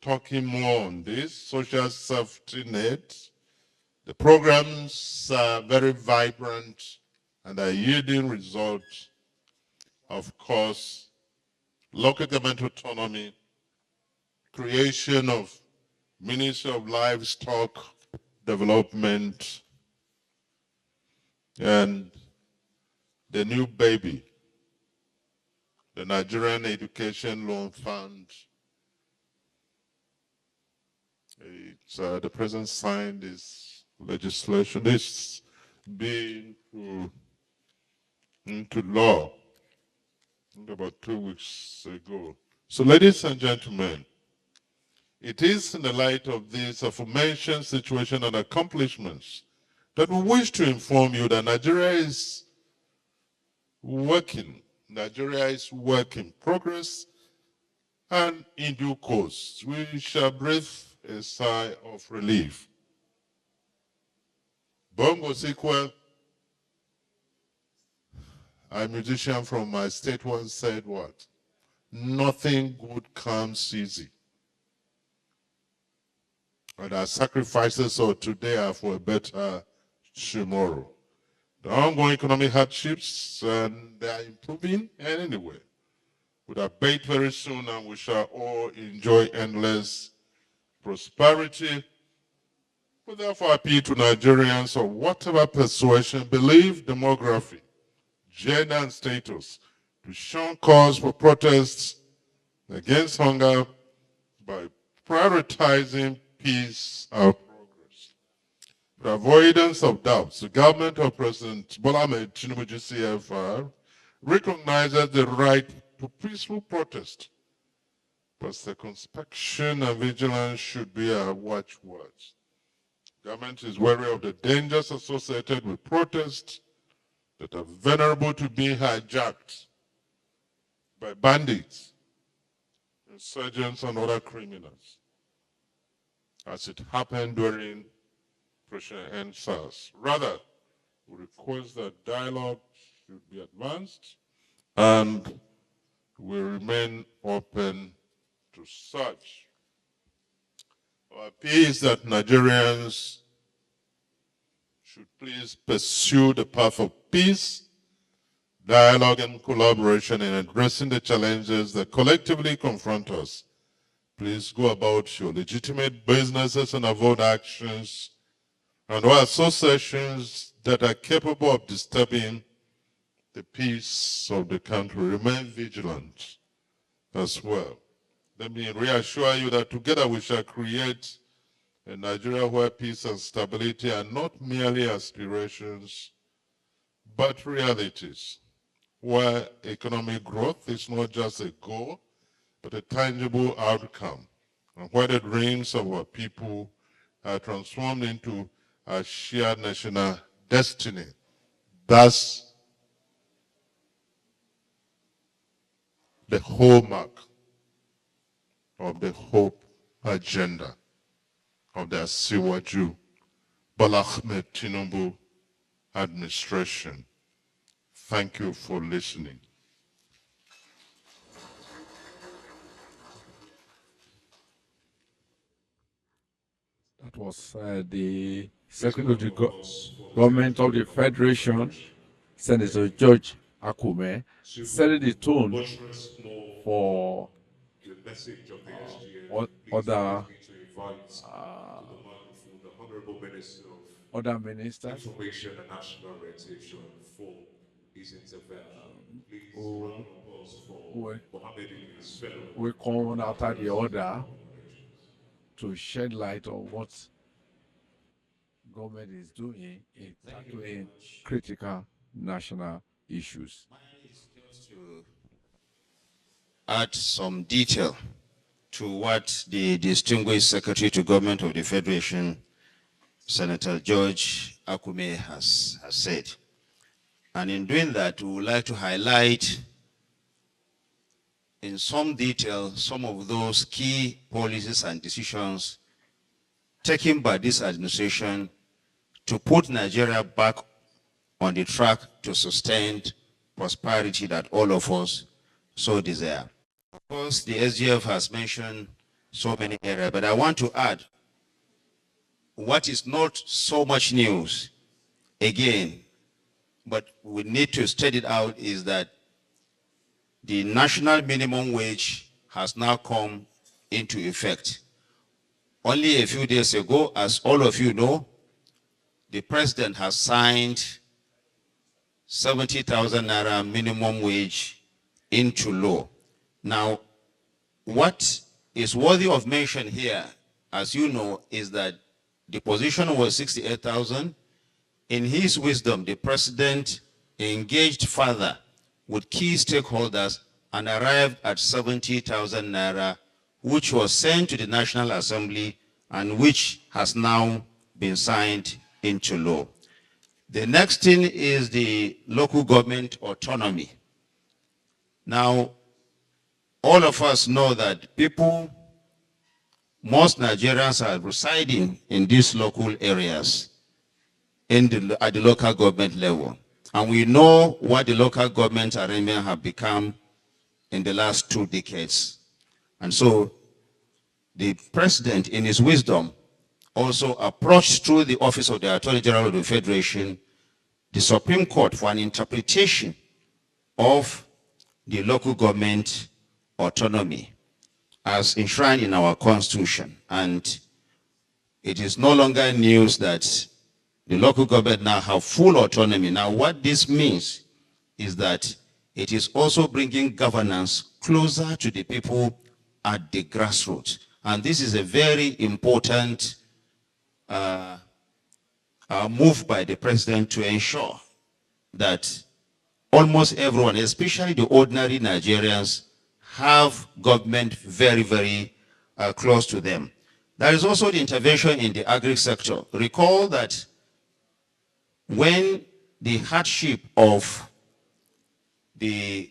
talking more on this, social safety net. The programs are very vibrant and are yielding results. Of course, local government autonomy, creation of Ministry of Livestock Development, and the new baby, the Nigerian Education Loan Fund. It's, the president signed this legislation, this being into law about 2 weeks ago. So ladies and gentlemen, it is in the light of this aforementioned situation and accomplishments that we wish to inform you that Nigeria is working. Nigeria is work in progress, and in due course, we shall breathe a sigh of relief. Bongo Sikwe, a musician from my state, once said what? Nothing good comes easy. And our sacrifices of today are for a better tomorrow. The ongoing economic hardships, and they are improving anyway, would abate very soon, and we shall all enjoy endless prosperity. We therefore appeal to Nigerians of whatever persuasion, belief, demography, gender, and status to shun cause for protests against hunger by prioritizing peace and progress. For avoidance of doubts, the government of President Bola Ahmed Tinubu GCFR recognizes the right to peaceful protest, but circumspection and vigilance should be our watchwords. Government is wary of the dangers associated with protests that are vulnerable to being hijacked by bandits, insurgents, and other criminals, as it happened during Operation EndSARS. Rather, we request that dialogue should be advanced, and we remain open to such. Our appeal is that Nigerians should please pursue the path of peace, dialogue, and collaboration in addressing the challenges that collectively confront us. Please go about your legitimate businesses and avoid actions and or associations that are capable of disturbing the peace of the country. Remain vigilant as well. Let me reassure you that together we shall create a Nigeria where peace and stability are not merely aspirations, but realities, where economic growth is not just a goal, but a tangible outcome, and where the dreams of our people are transformed into a shared national destiny. That's the hallmark of the hope agenda of the Asiwaju Bola Ahmed Tinubu administration. Thank you for listening. That was the Secretary of the Government of the Federation, Senator George Akume, setting the tone for other ministers Information and National Orientation for his intervention. we come one after the other to shed light on what government is doing in tackling critical national issues. To add some detail to what the distinguished Secretary to Government of the Federation, Senator George Akume, has said. And in doing that, we would like to highlight in some detail some of those key policies and decisions taken by this administration to put Nigeria back on the track to sustained prosperity that all of us so desire. Of course, the SGF has mentioned so many areas. But I want to add, what is not so much news, again, but we need to state it out, is that the national minimum wage has now come into effect. Only a few days ago, as all of you know, the president has signed 70,000 naira minimum wage into law. Now, what is worthy of mention here, as you know, is that the position was 68,000. In his wisdom, the president engaged further with key stakeholders and arrived at 70,000 naira, which was sent to the National Assembly and which has now been signed into law. The next thing is the local government autonomy. Now, all of us know that most Nigerians are residing in these local areas at the local government level. And we know what the local government arrangements have become in the last 2 decades. And so the president, in his wisdom, also approached through the Office of the Attorney General of the Federation, the Supreme Court, for an interpretation of the local government autonomy as enshrined in our Constitution. And it is no longer news that the local government now have full autonomy. Now, what this means is that it is also bringing governance closer to the people at the grassroots. And this is a very important move by the president to ensure that almost everyone, especially the ordinary Nigerians, have government very, very close to them. There is also the intervention in the agri sector. Recall that when the hardship of the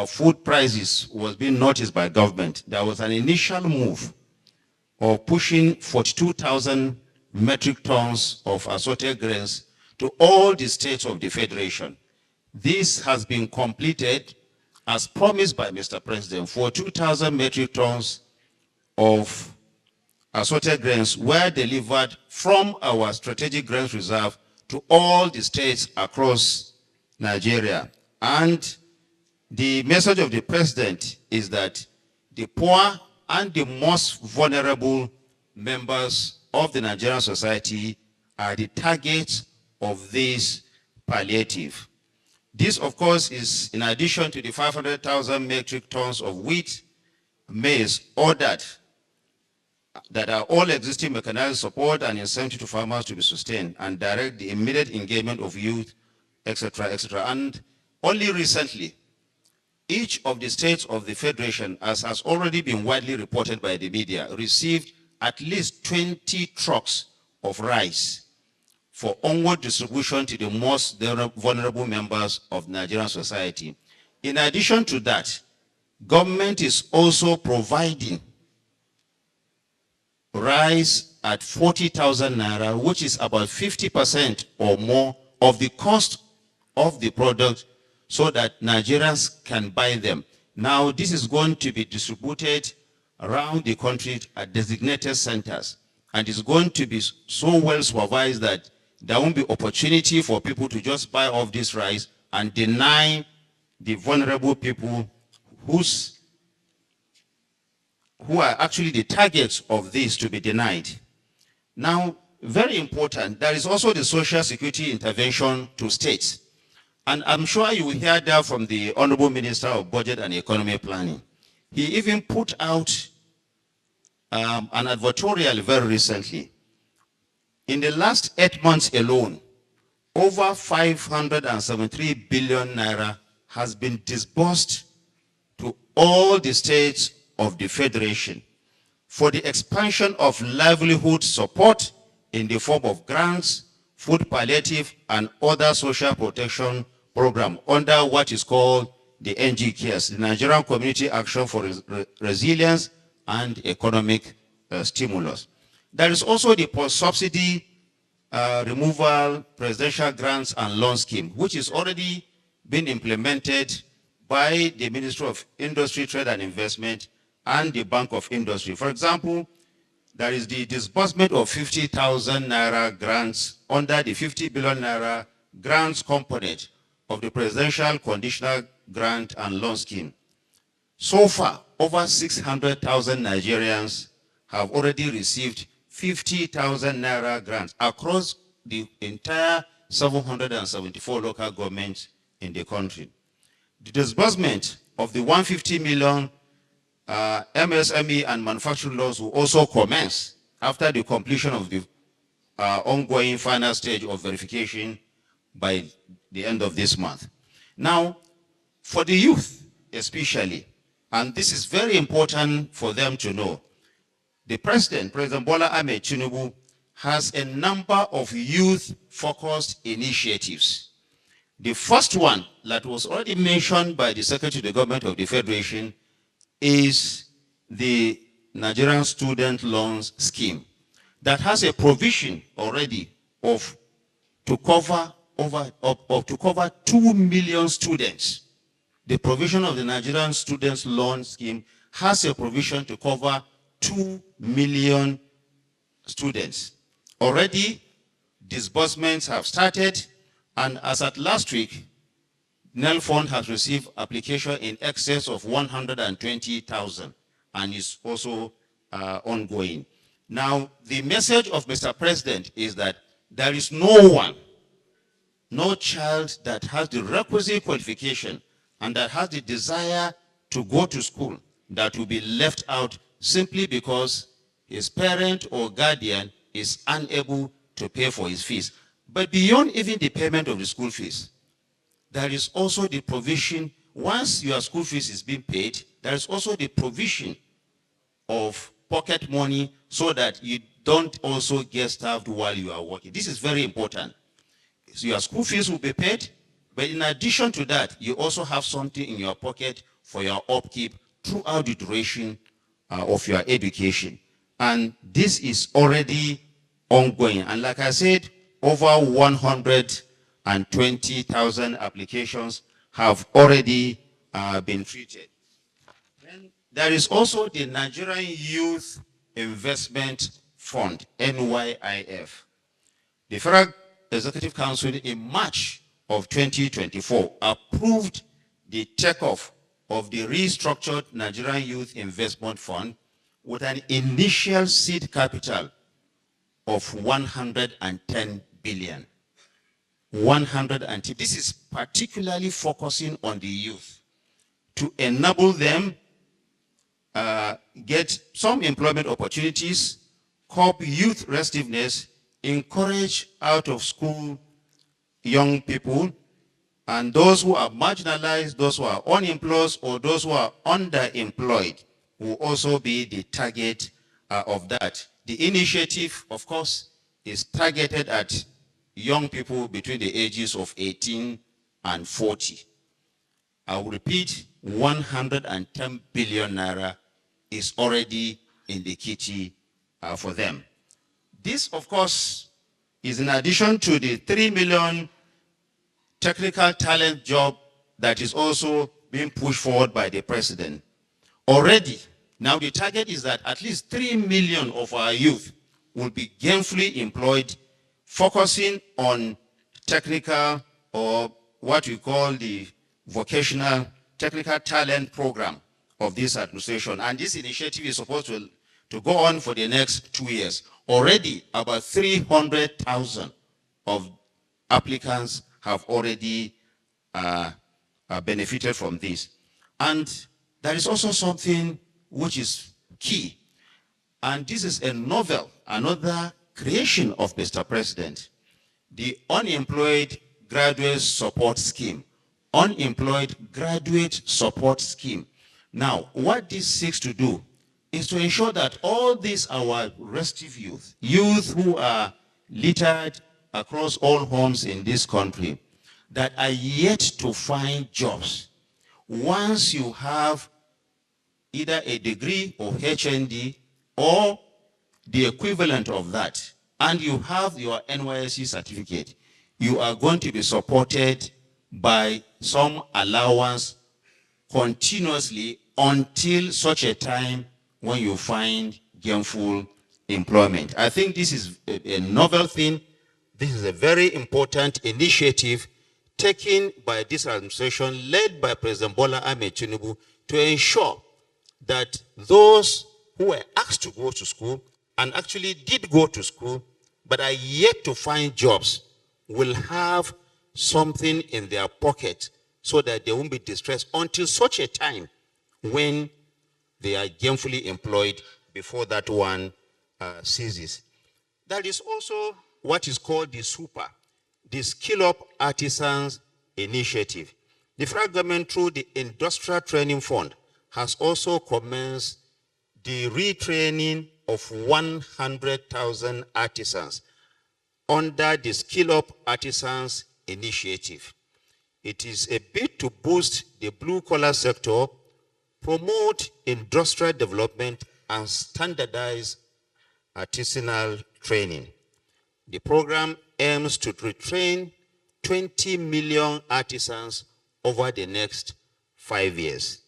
food prices was being noticed by government, there was an initial move of pushing 42,000 metric tons of assorted grains to all the states of the Federation. This has been completed as promised by Mr. President. 2,000 metric tons of assorted grains were delivered from our strategic grains reserve to all the states across Nigeria. And the message of the president is that the poor and the most vulnerable members of the Nigerian society are the targets of this palliative. This, of course, is in addition to the 500,000 metric tons of wheat, maize ordered that are all existing mechanized support and incentive to farmers to be sustained and direct the immediate engagement of youth, etc., etc. And only recently, each of the states of the Federation, as has already been widely reported by the media, received at least 20 trucks of rice for onward distribution to the most vulnerable members of Nigerian society. In addition to that, government is also providing rice at 40,000 naira, which is about 50% or more of the cost of the product, so that Nigerians can buy them. Now, this is going to be distributed around the country at designated centers, and it's going to be so well supervised that there won't be opportunity for people to just buy off this rice and deny the vulnerable people who are actually the targets of this to be denied. Now, very important, there is also the social security intervention to states. And I'm sure you will hear that from the Honorable Minister of Budget and Economy Planning. He even put out an advertorial very recently. In the last 8 months alone, over 573 billion naira has been disbursed to all the states of the Federation for the expansion of livelihood support in the form of grants, food palliative, and other social protection program under what is called the NGKS, the Nigerian Community Action for Resilience and Economic Stimulus. There is also the post-subsidy removal presidential grants and loan scheme, which is already been implemented by the Ministry of Industry, Trade and Investment and the Bank of Industry. For example, there is the disbursement of 50,000 naira grants under the 50 billion naira grants component of the Presidential Conditional Grant and Loan Scheme. So far, over 600,000 Nigerians have already received 50,000 naira grants across the entire 774 local governments in the country. The disbursement of the 150 million MSME and manufacturing loans will also commence after the completion of the ongoing final stage of verification by the end of this month. Now, for the youth especially, and this is very important for them to know, the President Bola Ahmed Tinubu, has a number of youth-focused initiatives. The first one that was already mentioned by the Secretary to the Government of the Federation is the Nigerian Student Loans Scheme that has a provision already to cover 2 million students. The provision of the Nigerian Students Loan Scheme has a provision to cover 2 million students. Already, disbursements have started, and as at last week, NEL Fund has received application in excess of 120,000 and is also ongoing. Now, the message of Mr. President is that there is no child that has the requisite qualification and that has the desire to go to school that will be left out simply because his parent or guardian is unable to pay for his fees. But beyond even the payment of the school fees, there is also the provision, once your school fees is being paid, there is also the provision of pocket money so that you don't also get starved while you are working. This is very important. So your school fees will be paid, but in addition to that, you also have something in your pocket for your upkeep throughout the duration of your education. And this is already ongoing. And like I said, over 120,000 applications have already been treated. Then there is also the Nigerian Youth Investment Fund, NYIF. The Federal Executive Council in March of 2024 approved the takeoff of the restructured Nigerian Youth Investment Fund with an initial seed capital of 110 billion. 110. This is particularly focusing on the youth to enable them get some employment opportunities, curb youth restiveness, encourage out of school young people, and those who are marginalized, those who are unemployed, or those who are underemployed will also be the target of that. The initiative, of course, is targeted at young people between the ages of 18 and 40. I will repeat, 110 billion naira is already in the kitty for them. This, of course, is in addition to the 3 million technical talent job that is also being pushed forward by the president. Already, now the target is that at least 3 million of our youth will be gainfully employed, focusing on technical, or what we call the vocational technical talent program of this administration. And this initiative is supposed to go on for the next 2 years. Already, about 300,000 of applicants have already benefited from this. And there is also something which is key. And this is another creation of Mr. President, the Unemployed Graduate Support Scheme. Unemployed Graduate Support Scheme. Now, what this seeks to do is to ensure that all these our restive youth who are littered across all homes in this country, that are yet to find jobs. Once you have either a degree or HND or the equivalent of that, and you have your NYSC certificate, you are going to be supported by some allowance continuously until such a time when you find gainful employment. I think this is a novel thing. This is a very important initiative taken by this administration, led by President Bola Ahmed Tinubu, to ensure that those who were asked to go to school and actually did go to school but are yet to find jobs will have something in their pocket so that they won't be distressed until such a time when they are gainfully employed before that one ceases. That is also what is called the SUPA, the Skill Up Artisans Initiative. The federal government, through the Industrial Training Fund, has also commenced the retraining of 100,000 artisans under the Skill Up Artisans Initiative. It is a bid to boost the blue-collar sector, promote industrial development, and standardize artisanal training. The program aims to retrain 20 million artisans over the next 5 years.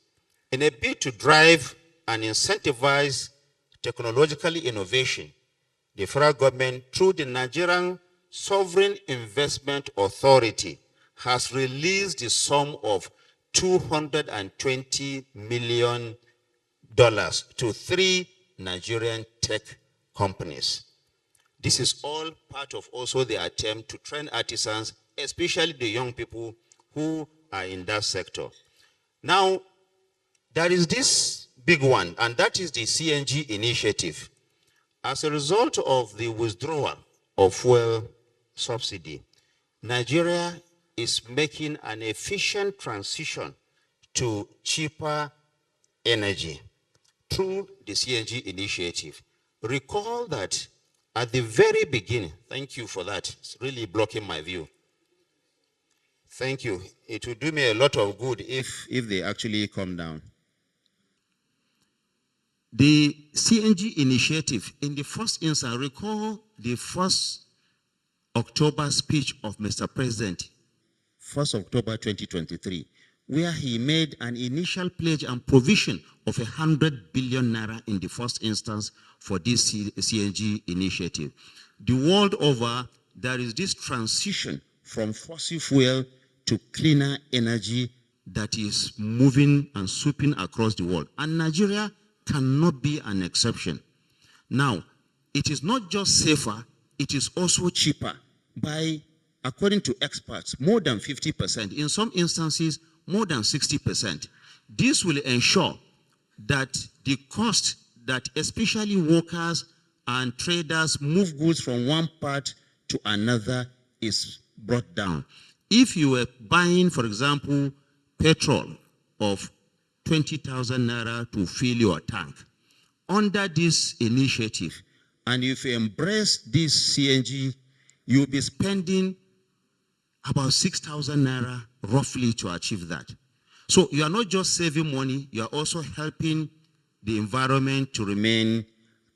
In a bid to drive and incentivize technological innovation, the federal government, through the Nigerian Sovereign Investment Authority, has released the sum of $220 million to 3 Nigerian tech companies. This is all part of also the attempt to train artisans, especially the young people who are in that sector. Now, there is this big one, and that is the CNG initiative. As a result of the withdrawal of fuel subsidy, Nigeria is making an efficient transition to cheaper energy through the CNG initiative. Recall that at the very beginning, thank you for that, it's really blocking my view. Thank you. It will do me a lot of good if they actually come down. The CNG initiative, in the first instance, recall the 1st October speech of Mr. President, 1st October 2023, where he made an initial pledge and provision of 100 billion naira in the first instance for this CNG initiative. The world over, there is this transition from fossil fuel to cleaner energy that is moving and sweeping across the world. And Nigeria cannot be an exception. Now, it is not just safer, it is also cheaper by, according to experts, more than 50%. In some instances, more than 60%. This will ensure that the cost that especially workers and traders move goods from one part to another is brought down. If you were buying, for example, petrol of 20,000 naira to fill your tank, under this initiative, and if you embrace this CNG, you'll be spending about 6,000 naira roughly to achieve that. So you are not just saving money, you are also helping the environment to remain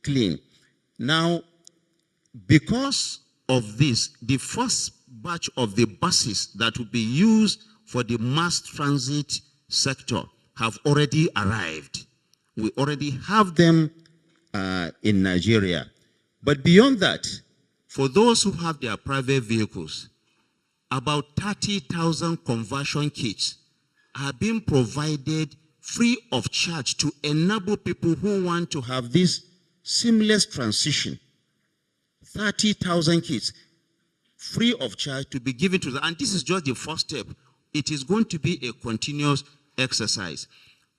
clean. Now, because of this, the first batch of the buses that will be used for the mass transit sector have already arrived. We already have them in Nigeria. But beyond that, for those who have their private vehicles, about 30,000 conversion kits are being provided free of charge to enable people who want to have this seamless transition. 30,000 kits free of charge to be given to them. And this is just the first step. It is going to be a continuous exercise.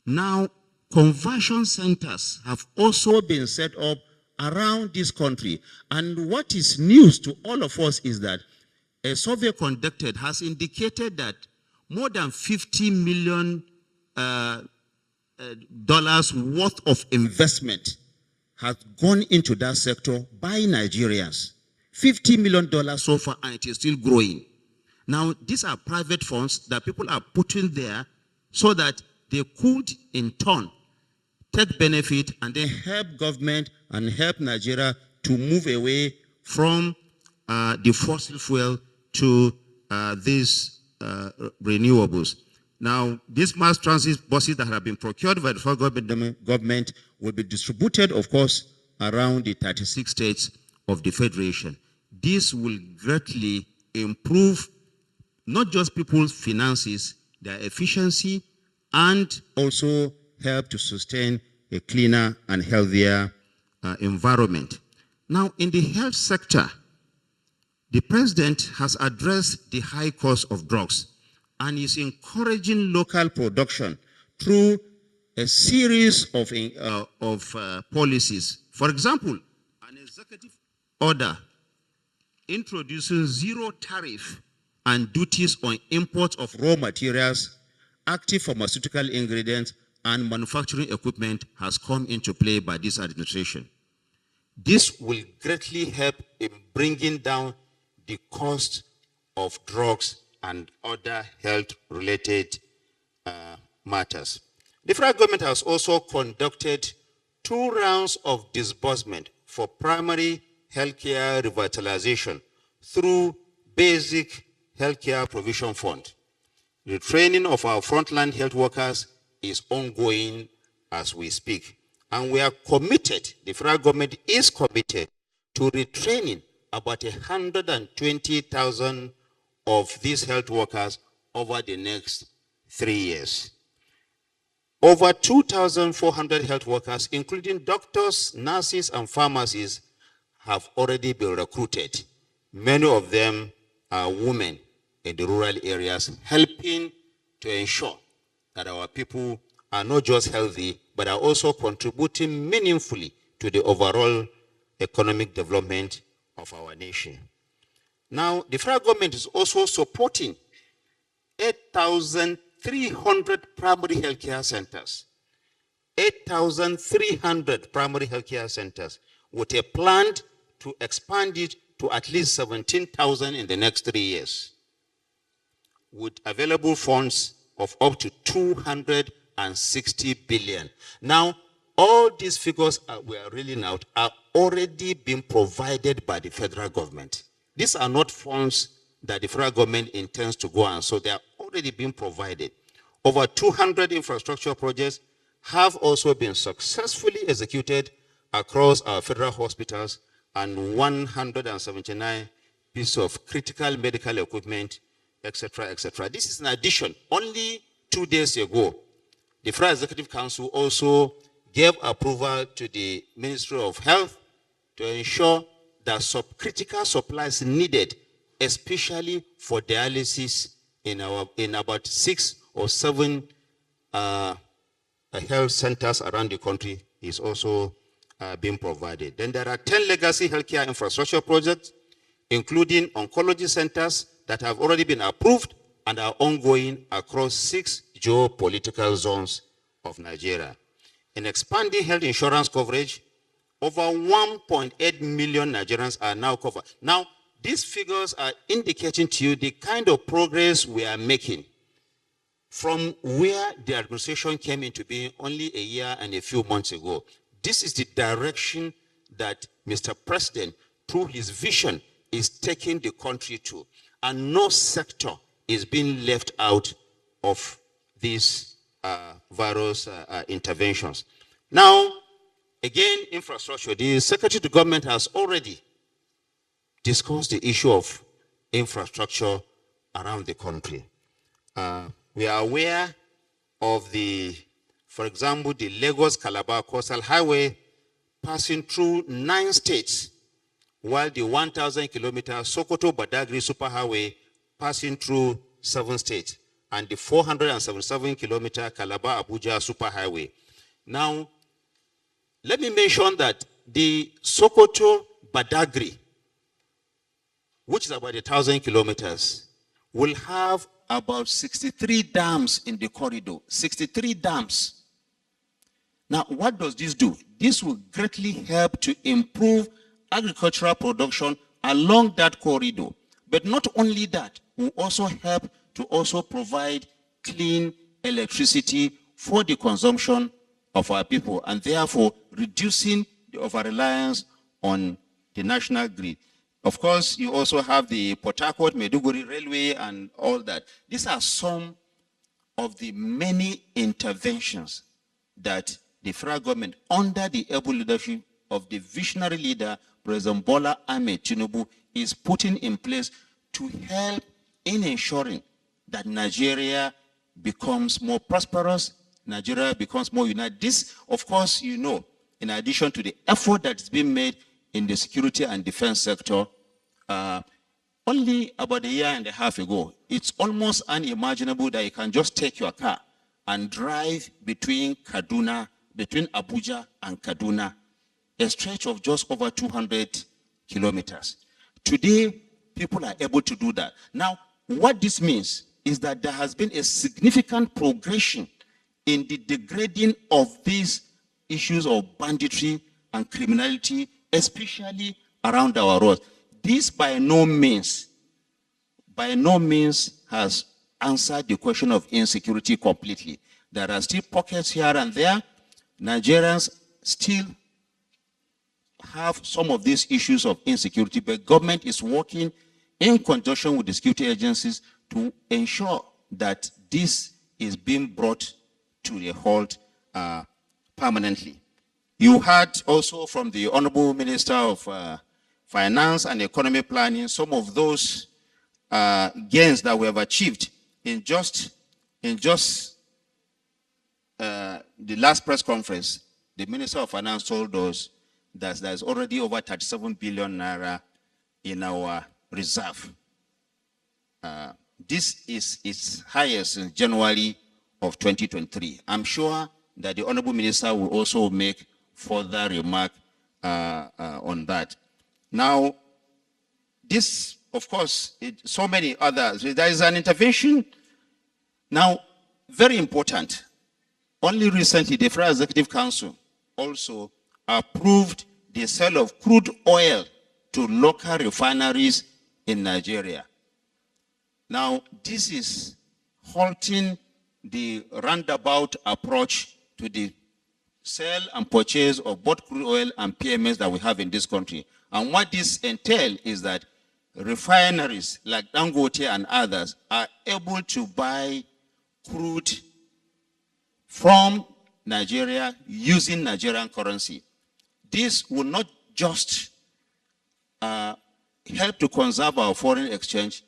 Now, conversion centers have also been set up around this country. And what is news to all of us is that a survey conducted has indicated that more than $50 million worth of investment has gone into that sector by Nigerians. $50 million so far, and it is still growing. Now, these are private funds that people are putting there so that they could, in turn, take benefit and then help government and help Nigeria to move away from the fossil fuel to these renewables. Now, these mass transit buses that have been procured by the federal government will be distributed, of course, around the 36 states of the Federation. This will greatly improve not just people's finances, their efficiency, and also help to sustain a cleaner and healthier environment. Now, in the health sector, the president has addressed the high cost of drugs and is encouraging local production through a series of policies. For example, an executive order introducing zero tariff and duties on imports of raw materials, active pharmaceutical ingredients, and manufacturing equipment has come into play by this administration. This will greatly help in bringing down the cost of drugs and other health-related matters. The federal government has also conducted 2 rounds of disbursement for primary healthcare revitalization through Basic Healthcare Provision Fund. The training of our frontline health workers is ongoing as we speak. And we are committed, the federal government is committed to retraining about 120,000 of these health workers over the next 3 years. Over 2,400 health workers, including doctors, nurses, and pharmacists, have already been recruited. Many of them are women in the rural areas, helping to ensure that our people are not just healthy, but are also contributing meaningfully to the overall economic development of our nation. Now, the federal government is also supporting 8,300 primary healthcare centers. 8,300 primary healthcare centers with a plan to expand it to at least 17,000 in the next 3 years, with available funds of up to 260 billion. Now, all these figures we are reeling out are already being provided by the federal government. These are not funds that the federal government intends to go on, so they are already being provided. Over 200 infrastructure projects have also been successfully executed across our federal hospitals, and 179 pieces of critical medical equipment, etc., etc. This is in addition. Only 2 days ago, the Federal Executive Council also gave approval to the Ministry of Health to ensure that critical supplies needed, especially for dialysis in about 6 or 7 health centers around the country, is also being provided. Then there are 10 legacy healthcare infrastructure projects, including oncology centers that have already been approved and are ongoing across 6 geopolitical zones of Nigeria. In expanding health insurance coverage, over 1.8 million Nigerians are now covered. Now, these figures are indicating to you the kind of progress we are making from where the administration came into being only a year and a few months ago. This is the direction that Mr. President, through his vision, is taking the country to. And no sector is being left out of these various interventions. Now, again, infrastructure. The Secretary to Government has already discussed the issue of infrastructure around the country. We are aware of for example, the Lagos-Calabar Coastal Highway passing through 9 states, while the 1,000-kilometer Sokoto-Badagry Superhighway passing through 7 states, and the 477-kilometer Calabar-Abuja Superhighway. Now, let me mention that the Sokoto-Badagry, which is about 1,000 kilometers, will have about 63 dams in the corridor. 63 dams. Now, what does this do? This will greatly help to improve agricultural production along that corridor. But not only that, will also help to also provide clean electricity for the consumption of our people, and therefore reducing the over-reliance on the national grid. Of course, you also have the Port Harcourt-Maiduguri Railway and all that. These are some of the many interventions that the federal government, under the able leadership of the visionary leader, President Bola Ahmed Tinubu, is putting in place to help in ensuring that Nigeria becomes more prosperous, Nigeria becomes more united. This, of course, you know, in addition to the effort that's been made in the security and defense sector, only about a year and a half ago, it's almost unimaginable that you can just take your car and drive between Abuja and Kaduna, a stretch of just over 200 kilometers. Today, people are able to do that. Now, what this means is that there has been a significant progression in the degrading of these issues of banditry and criminality, especially around our roads. This by no means has answered the question of insecurity completely. There are still pockets here and there. Nigerians still have some of these issues of insecurity, but government is working in conjunction with the security agencies to ensure that this is being brought to a halt permanently. You heard also from the Honorable Minister of Finance and Economy Planning some of those gains that we have achieved in just the last press conference. The Minister of Finance told us that there's already over 37 billion naira in our reserve. This is its highest in January of 2023. I'm sure that the Honorable Minister will also make further remark on that. Now, this, of course, so many others. There is an intervention. Now, very important. Only recently, the Federal Executive Council also approved the sale of crude oil to local refineries in Nigeria. Now, this is halting the roundabout approach to the sale and purchase of both crude oil and PMS that we have in this country. And what this entails is that refineries like Dangote and others are able to buy crude from Nigeria using Nigerian currency. This will not just help to conserve our foreign exchange,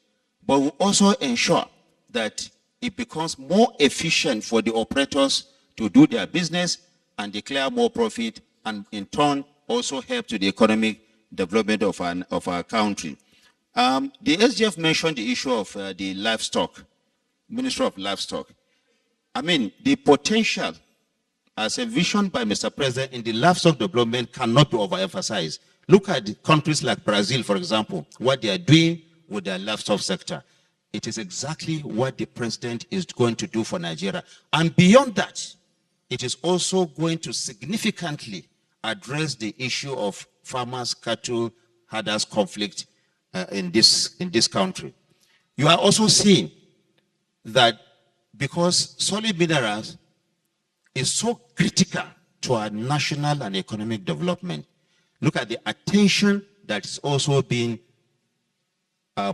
but will also ensure that it becomes more efficient for the operators to do their business and declare more profit, and in turn also help to the economic development of our country. The SGF mentioned the issue of the livestock, Ministry of Livestock. I mean, the potential as envisioned by Mr. President in the livestock development cannot be overemphasized. Look at the countries like Brazil, for example, what they are doing with their livestock sector. It is exactly what the president is going to do for Nigeria. And beyond that, it is also going to significantly address the issue of farmers, cattle, herders conflict in this country. You are also seeing that because solid minerals is so critical to our national and economic development, look at the attention that is also being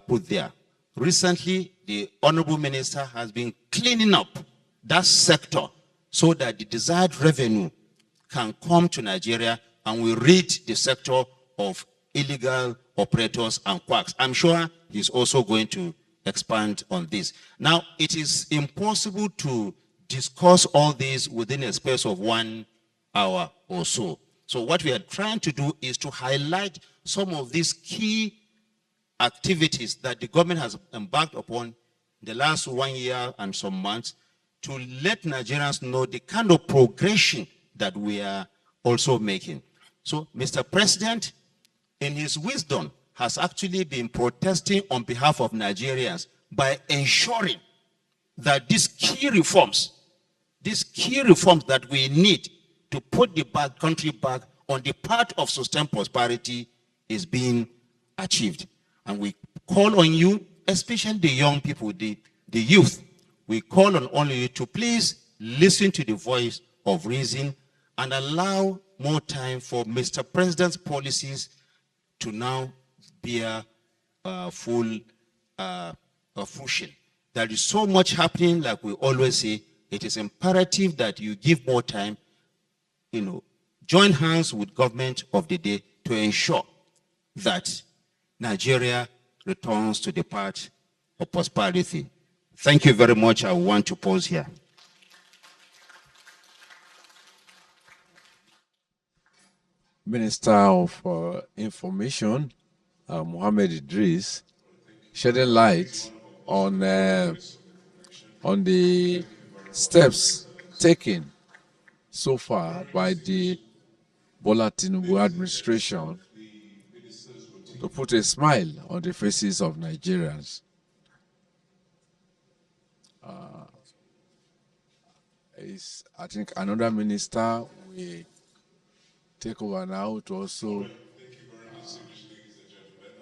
put there. Recently, the Honorable Minister has been cleaning up that sector so that the desired revenue can come to Nigeria and we rid the sector of illegal operators and quacks. I'm sure he's also going to expand on this. Now, it is impossible to discuss all this within a space of 1 hour or so. So what we are trying to do is to highlight some of these key activities that the government has embarked upon the last 1 year and some months to let Nigerians know the kind of progression that we are also making. So Mr. President, in his wisdom, has actually been protesting on behalf of Nigerians by ensuring that these key reforms that we need to put the country back on the path of sustained prosperity is being achieved. And we call on you, especially the young people, the youth, we call on all of you to please listen to the voice of reason and allow more time for Mr. President's policies to now bear full fruition. There is so much happening, like we always say, it is imperative that you give more time, join hands with government of the day to ensure that Nigeria returns to the path of prosperity. Thank you very much. I want to pause here. Minister of Information, Mohammed Idris, shedding light on the steps taken so far by the Bola Tinubu administration to put a smile on the faces of Nigerians. I think another minister will take over now to also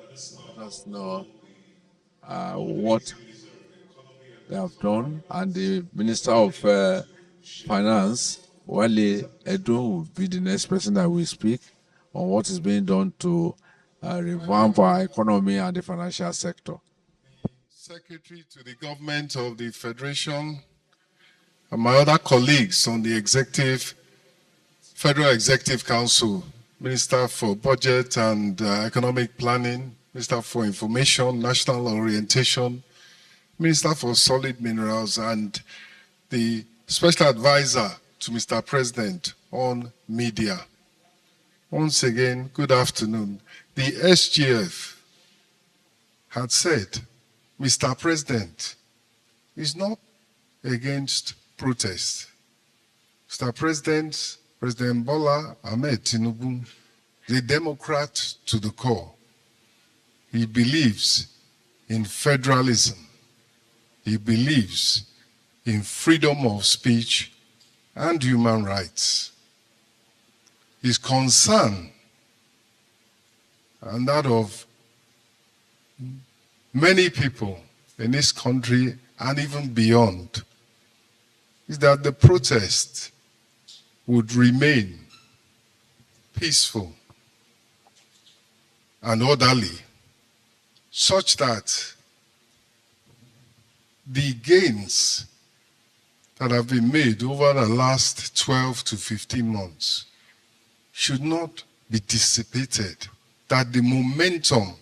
let us know what they have done. And the Minister of Finance, Wale Edo, will be the next person that will speak on what is being done to revamp our economy and the financial sector. Secretary to the government of the Federation, and my other colleagues on the Federal Executive Council, Minister for Budget and Economic Planning, Minister for Information, National Orientation, Minister for Solid Minerals, and the Special Advisor to Mr. President on Media. Once again, good afternoon. The SGF had said, Mr. President is not against protest. Mr. President, President Bola Ahmed Tinubu, the Democrat to the core. He believes in federalism. He believes in freedom of speech and human rights. His concern, and that of many people in this country and even beyond, is that the protest would remain peaceful and orderly, such that the gains that have been made over the last 12 to 15 months should not be dissipated, that the momentum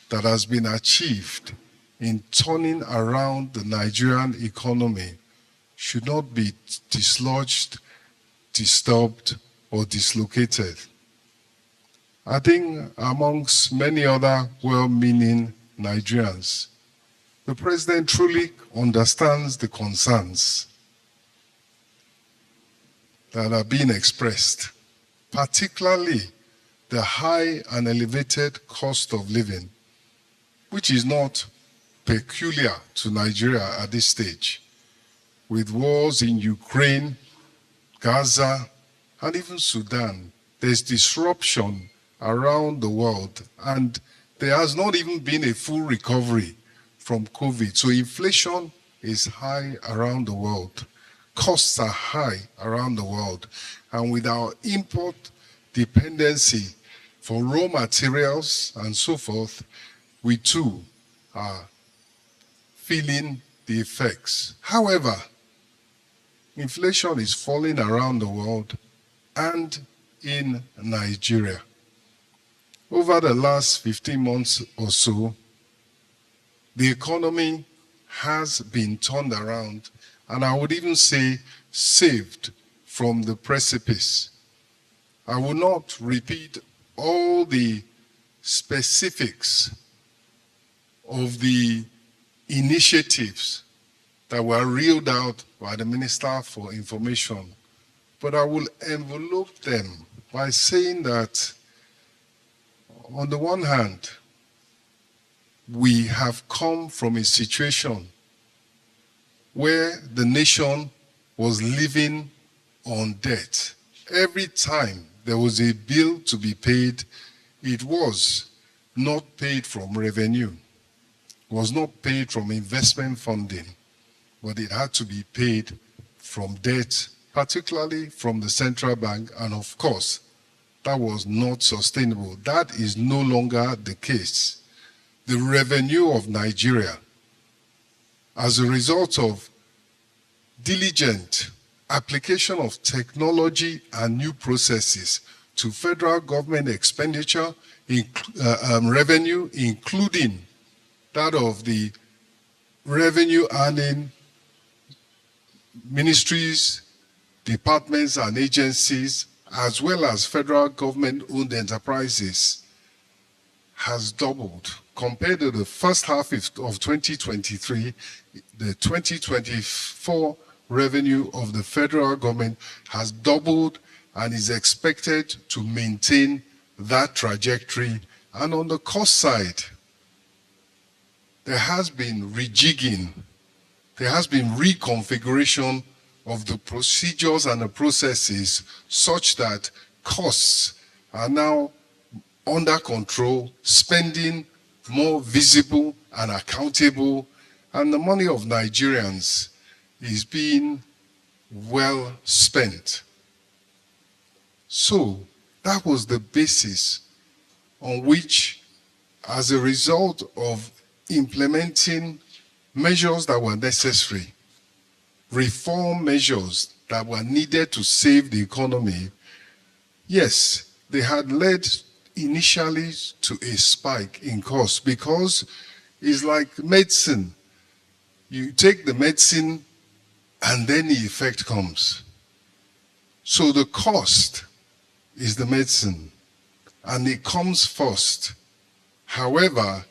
that has been achieved in turning around the Nigerian economy should not be dislodged, disturbed, or dislocated. I think amongst many other well-meaning Nigerians, the president truly understands the concerns that are being expressed, particularly the high and elevated cost of living, which is not peculiar to Nigeria at this stage, with wars in Ukraine, Gaza, and even Sudan. There's disruption around the world, and there has not even been a full recovery from COVID. So inflation is high around the world. Costs are high around the world. And with our import dependency for raw materials and so forth, we too are feeling the effects. However, inflation is falling around the world and in Nigeria. Over the last 15 months or so, the economy has been turned around, and I would even say saved from the precipice. I will not repeat all the specifics of the initiatives that were reeled out by the Minister for Information, but I will envelope them by saying that, on the one hand, we have come from a situation where the nation was living on debt. Every time there was a bill to be paid, it was not paid from revenue, was not paid from investment funding, but it had to be paid from debt, particularly from the central bank, and of course, that was not sustainable. That is no longer the case. The revenue of Nigeria as a result of diligent application of technology and new processes to federal government expenditure, revenue, including that of the revenue earning ministries, departments and agencies, as well as federal government-owned enterprises, has doubled. Compared to the first half of 2023, the 2024 revenue of the federal government has doubled and is expected to maintain that trajectory. And on the cost side, there has been rejigging, there has been reconfiguration of the procedures and the processes such that costs are now under control, spending more visible and accountable, and the money of Nigerians is being well spent. So that was the basis on which, as a result of implementing measures that were necessary, reform measures that were needed to save the economy, yes, they had led initially to a spike in cost, because it's like medicine. You take the medicine and then the effect comes. So the cost is the medicine and it comes first. However,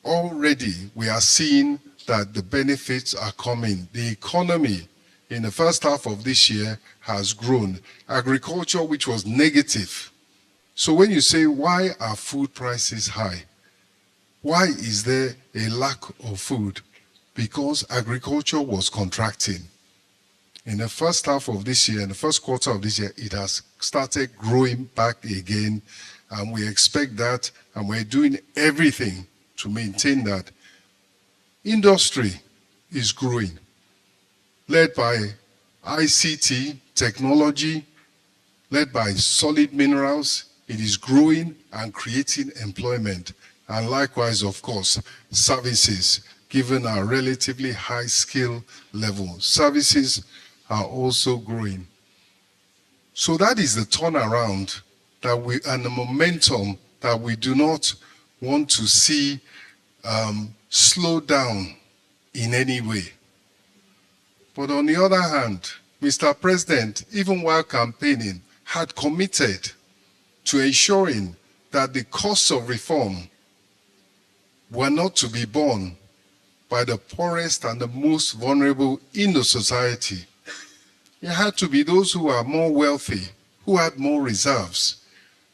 already we are seeing that the benefits are coming. The economy in the first half of this year has grown. Agriculture, which was negative. So when you say, why are food prices high? Why is there a lack of food? Because agriculture was contracting. In the first half of this year, in the first quarter of this year, it has started growing back again, and we expect that, and we're doing everything to maintain that. Industry is growing, led by ICT, technology, led by solid minerals. It is growing and creating employment. And likewise, of course, services, given our relatively high skill level. Services are also growing. So that is the turnaround that and the momentum that we do not want to see slow down in any way. But on the other hand, Mr. President, even while campaigning, had committed to ensuring that the costs of reform were not to be borne by the poorest and the most vulnerable in the society. It had to be those who are more wealthy, who had more reserves,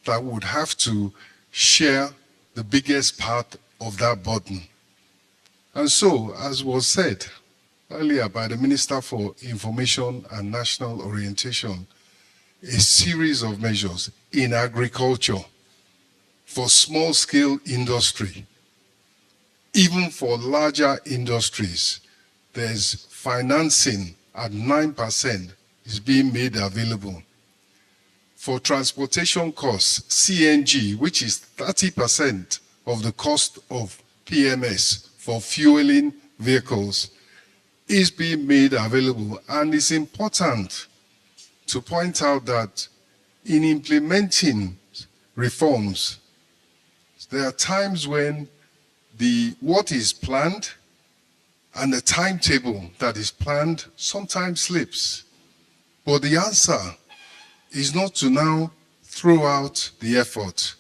that would have to share the biggest part of that burden. And so, as was said earlier by the Minister for Information and National Orientation, a series of measures in agriculture, for small-scale industry, even for larger industries. There's financing at 9% is being made available. For transportation costs, CNG, which is 30% of the cost of PMS for fueling vehicles, is being made available. And it's important to point out that in implementing reforms, there are times when what is planned and the timetable that is planned sometimes slips. But the answer is not to now throw out the effort.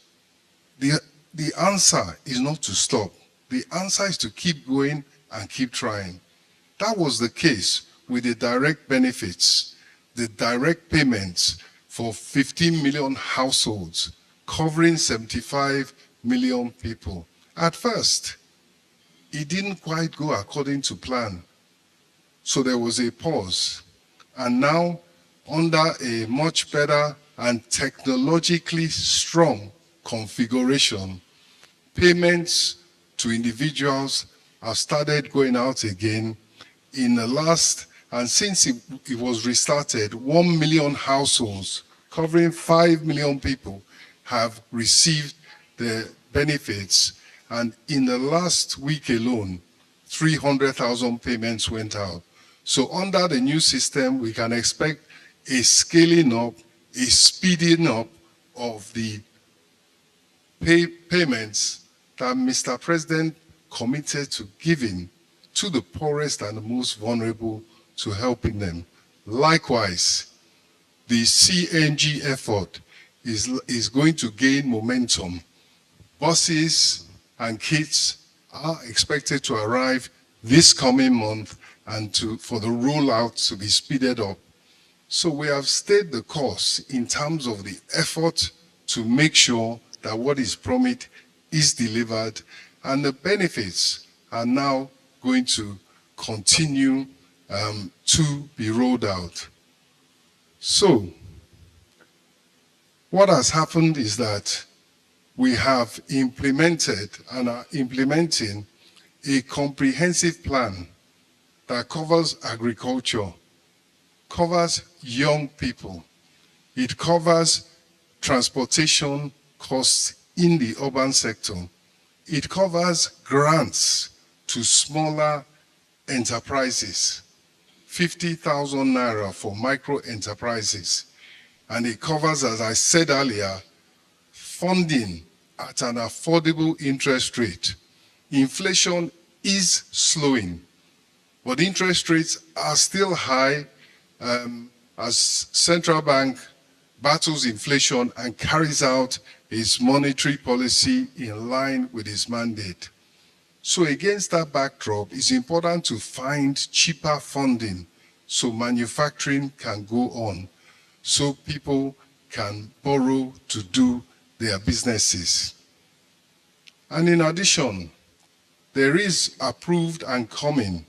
The answer is not to stop. The answer is to keep going and keep trying. That was the case with the direct benefits, the direct payments for 15 million households, covering 75 million people. At first, it didn't quite go according to plan. So there was a pause. And now, under a much better and technologically strong configuration, payments to individuals have started going out again. In the last, and since it was restarted, 1 million households covering 5 million people have received the benefits. And in the last week alone, 300,000 payments went out. So under the new system, we can expect a scaling up, a speeding up of the payments that Mr. President committed to giving to the poorest and the most vulnerable, to helping them. Likewise, the CNG effort is going to gain momentum. Buses and kits are expected to arrive this coming month and for the rollout to be speeded up. So we have stayed the course in terms of the effort to make sure that what is promised is delivered, and the benefits are now going to continue to be rolled out. So what has happened is that we have implemented and are implementing a comprehensive plan that covers agriculture, covers young people, it covers transportation costs in the urban sector, it covers grants to smaller enterprises, 50,000 naira for micro enterprises, and it covers, as I said earlier, funding at an affordable interest rate. Inflation is slowing, but interest rates are still high as central bank battles inflation and carries out its monetary policy in line with its mandate. So against that backdrop, it's important to find cheaper funding so manufacturing can go on, so people can borrow to do their businesses. And in addition, there is approved and coming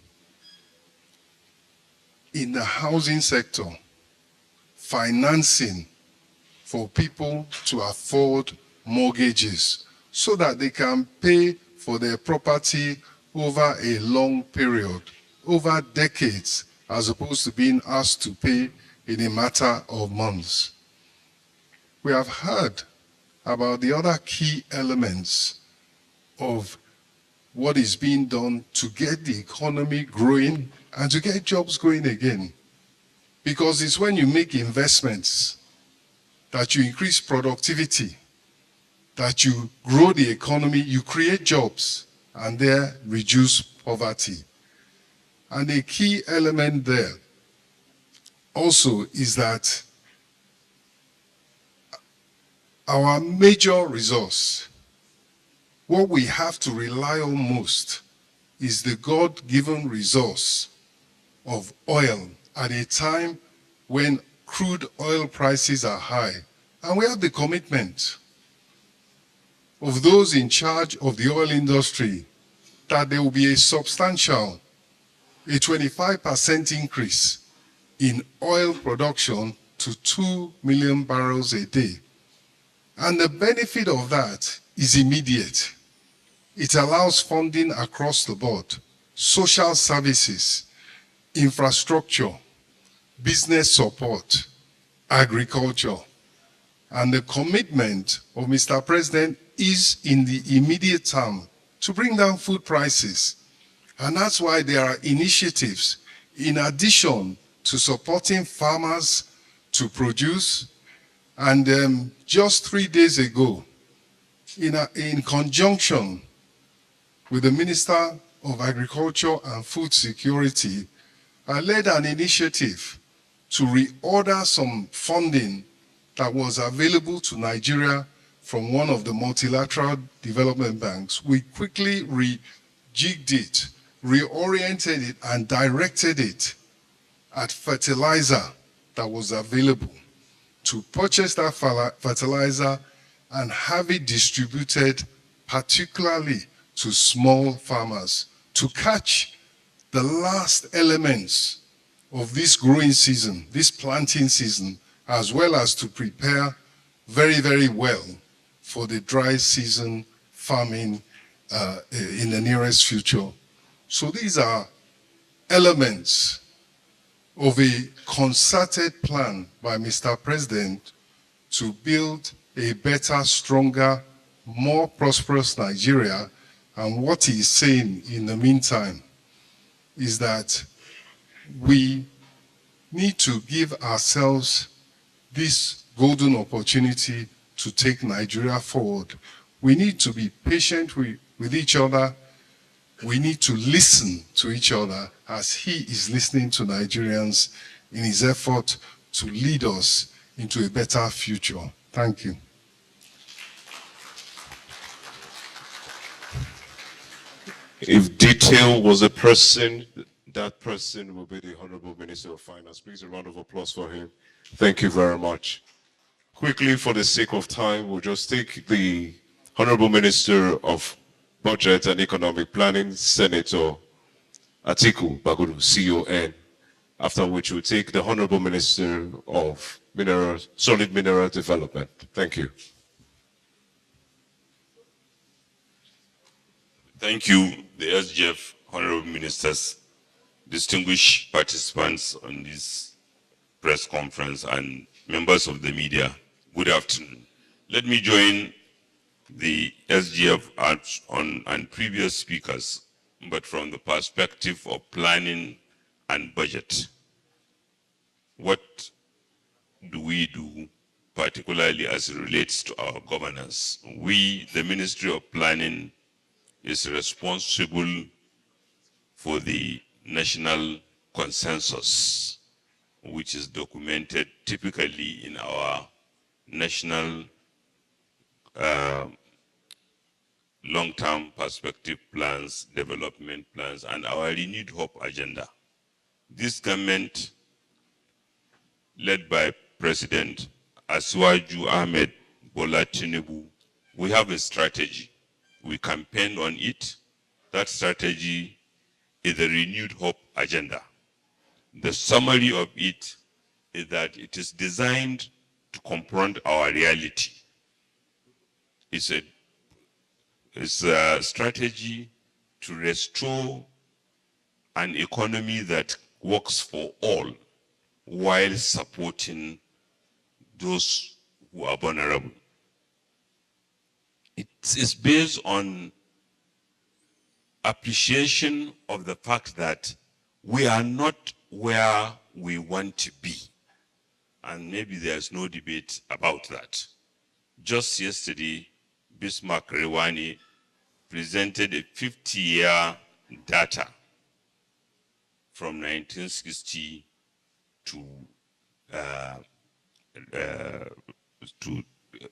in the housing sector financing for people to afford mortgages so that they can pay for their property over a long period, over decades, as opposed to being asked to pay in a matter of months. We have heard about the other key elements of what is being done to get the economy growing and to get jobs going again. Because it's when you make investments that you increase productivity, that you grow the economy, you create jobs, and there reduce poverty. And a key element there also is that our major resource, what we have to rely on most, is the God-given resource of oil at a time when crude oil prices are high. And we have the commitment of those in charge of the oil industry that there will be a substantial, a 25% increase in oil production to 2 million barrels a day. And the benefit of that is immediate. It allows funding across the board, social services, infrastructure, business support, agriculture. And the commitment of Mr. President is in the immediate term to bring down food prices. And that's why there are initiatives, in addition to supporting farmers to produce. And just 3 days ago, in conjunction with the Minister of Agriculture and Food Security, I led an initiative to reorder some funding that was available to Nigeria from one of the multilateral development banks. We quickly rejigged it, reoriented it, and directed it at fertilizer that was available, to purchase that fertilizer and have it distributed particularly to small farmers to catch the last elements of this growing season, this planting season, as well as to prepare very, very well for the dry season farming in the nearest future. So these are elements of a concerted plan by Mr. President to build a better, stronger, more prosperous Nigeria. And what he is saying in the meantime is that we need to give ourselves this golden opportunity to take Nigeria forward. We need to be patient with each other. We need to listen to each other as he is listening to Nigerians in his effort to lead us into a better future. Thank you. If detail was a person, that person will be the Honorable Minister of Finance. Please, a round of applause for him. Thank you very much. Quickly, for the sake of time, we'll just take the Honorable Minister of Budget and Economic Planning, Senator Atiku Bagudu, CON, after which we'll take the Honorable Minister of Solid Mineral Development. Thank you. Thank you, the SGF, Honorable Ministers, distinguished participants on this press conference, and members of the media. Good afternoon. Let me join the SGF and previous speakers, but from the perspective of planning and budget. What do we do, particularly as it relates to our governance? We, the Ministry of Planning, is responsible for the national consensus, which is documented typically in our national long-term perspective plans, development plans, and our renewed hope agenda. This government, led by President Asiwaju Ahmed Bola Tinubu, we have a strategy. We campaigned on it. That strategy is the renewed hope agenda. The summary of it is that it is designed to confront our reality. It's a strategy to restore an economy that works for all while supporting those who are vulnerable. It is based on appreciation of the fact that we are not where we want to be. And maybe there's no debate about that. Just yesterday, Bismarck Rewani presented a 50-year data from 1960 to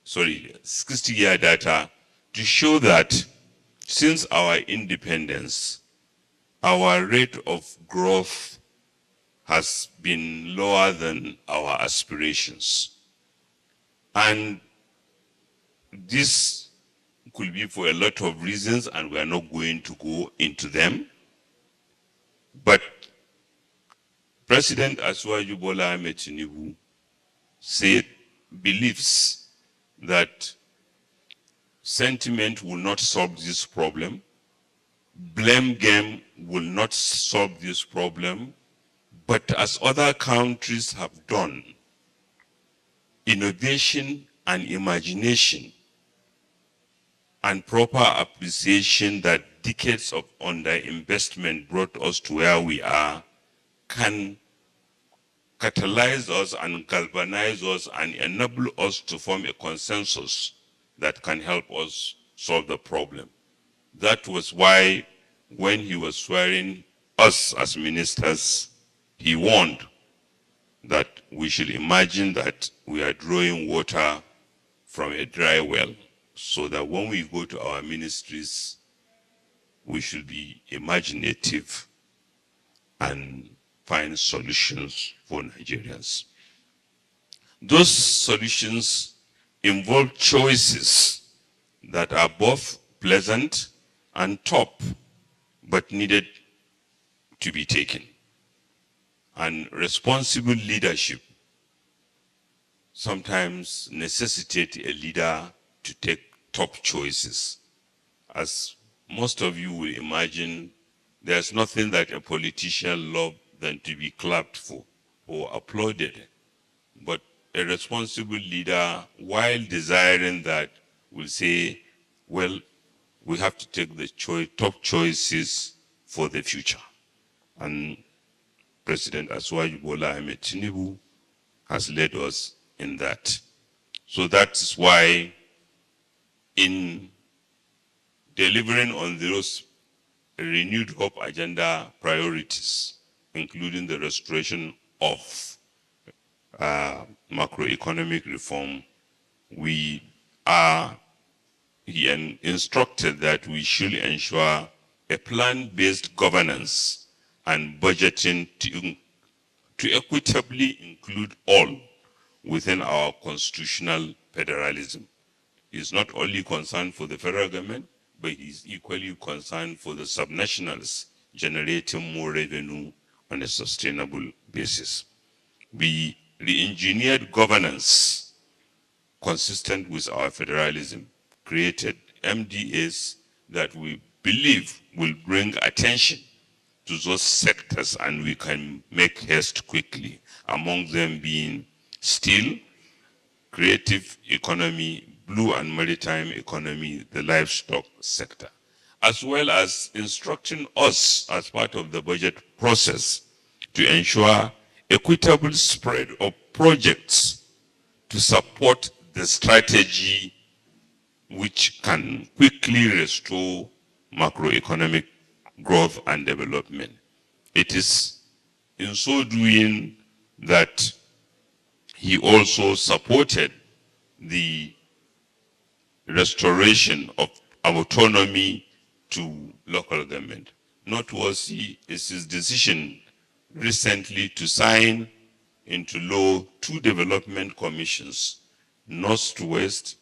60-year data to show that since our independence, our rate of growth has been lower than our aspirations. And this could be for a lot of reasons, and we are not going to go into them. But President Asiwaju Bola Ahmed Tinubu believes that sentiment will not solve this problem, blame game will not solve this problem, but as other countries have done, innovation and imagination and proper appreciation that decades of underinvestment brought us to where we are can catalyze us and galvanize us and enable us to form a consensus that can help us solve the problem. That was why when he was swearing us as ministers, he warned that we should imagine that we are drawing water from a dry well, so that when we go to our ministries, we should be imaginative and find solutions for Nigerians. Those solutions involve choices that are both pleasant and tough, but needed to be taken. And responsible leadership sometimes necessitates a leader to take tough choices. As most of you will imagine, there's nothing that a politician loves than to be clapped for or applauded. But a responsible leader, while desiring that, will say, well, we have to take the tough choices for the future. and President Asuwaju Bola Ahmed Tinubu has led us in that. So that is why in delivering on those renewed hope agenda priorities, including the restoration of macroeconomic reform, we are instructed that we should ensure a plan-based governance and budgeting to equitably include all within our constitutional federalism. He's not only concerned for the federal government, but he's equally concerned for the subnationals generating more revenue on a sustainable basis. We re-engineered governance consistent with our federalism, created MDAs that we believe will bring attention to those sectors and we can make haste quickly, among them being steel, creative economy, blue and maritime economy, the livestock sector, as well as instructing us as part of the budget process to ensure equitable spread of projects to support the strategy which can quickly restore macroeconomic growth and development. It is in so doing that he also supported the restoration of autonomy to local government. Noteworthy is his decision recently to sign into law 2 development commissions, North to West,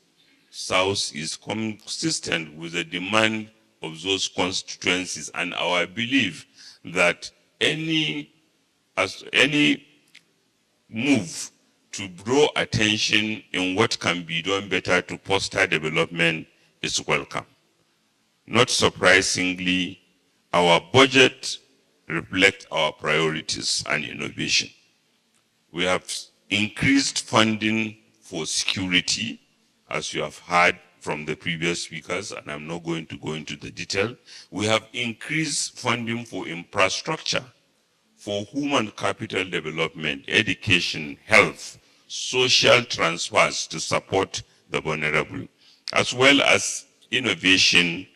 South, is consistent with the demand of those constituencies and our belief that any move to draw attention in what can be done better to foster development is welcome. Not surprisingly, our budget reflects our priorities and innovation. We have increased funding for security, as you have heard from the previous speakers, and I'm not going to go into the detail. We have increased funding for infrastructure, for human capital development, education, health, social transfers to support the vulnerable, as well as innovation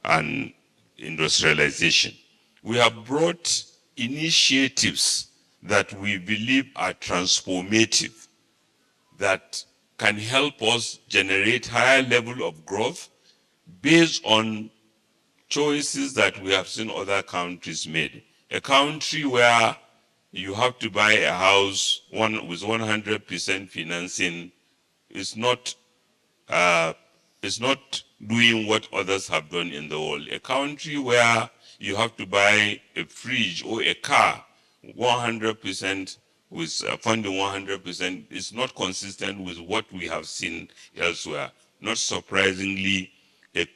and industrialization. We have brought initiatives that we believe are transformative, that can help us generate higher level of growth based on choices that we have seen other countries made. A country where you have to buy a house with 100% financing is not doing what others have done in the world. A country where you have to buy a fridge or a car 100% with funding 100% is not consistent with what we have seen elsewhere. Not surprisingly, a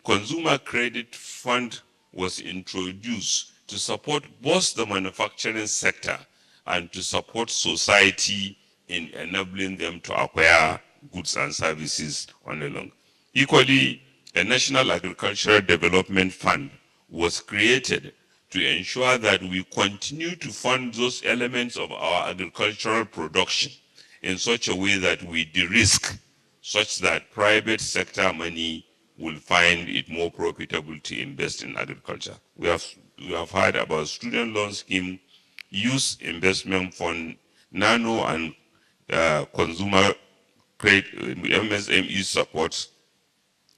consumer credit fund was introduced to support both the manufacturing sector and to support society in enabling them to acquire goods and services on the long. Equally, a National Agricultural Development Fund was created to ensure that we continue to fund those elements of our agricultural production in such a way that we de-risk, such that private sector money will find it more profitable to invest in agriculture. We have heard about student loan scheme, youth investment fund, nano and consumer credit, MSME support,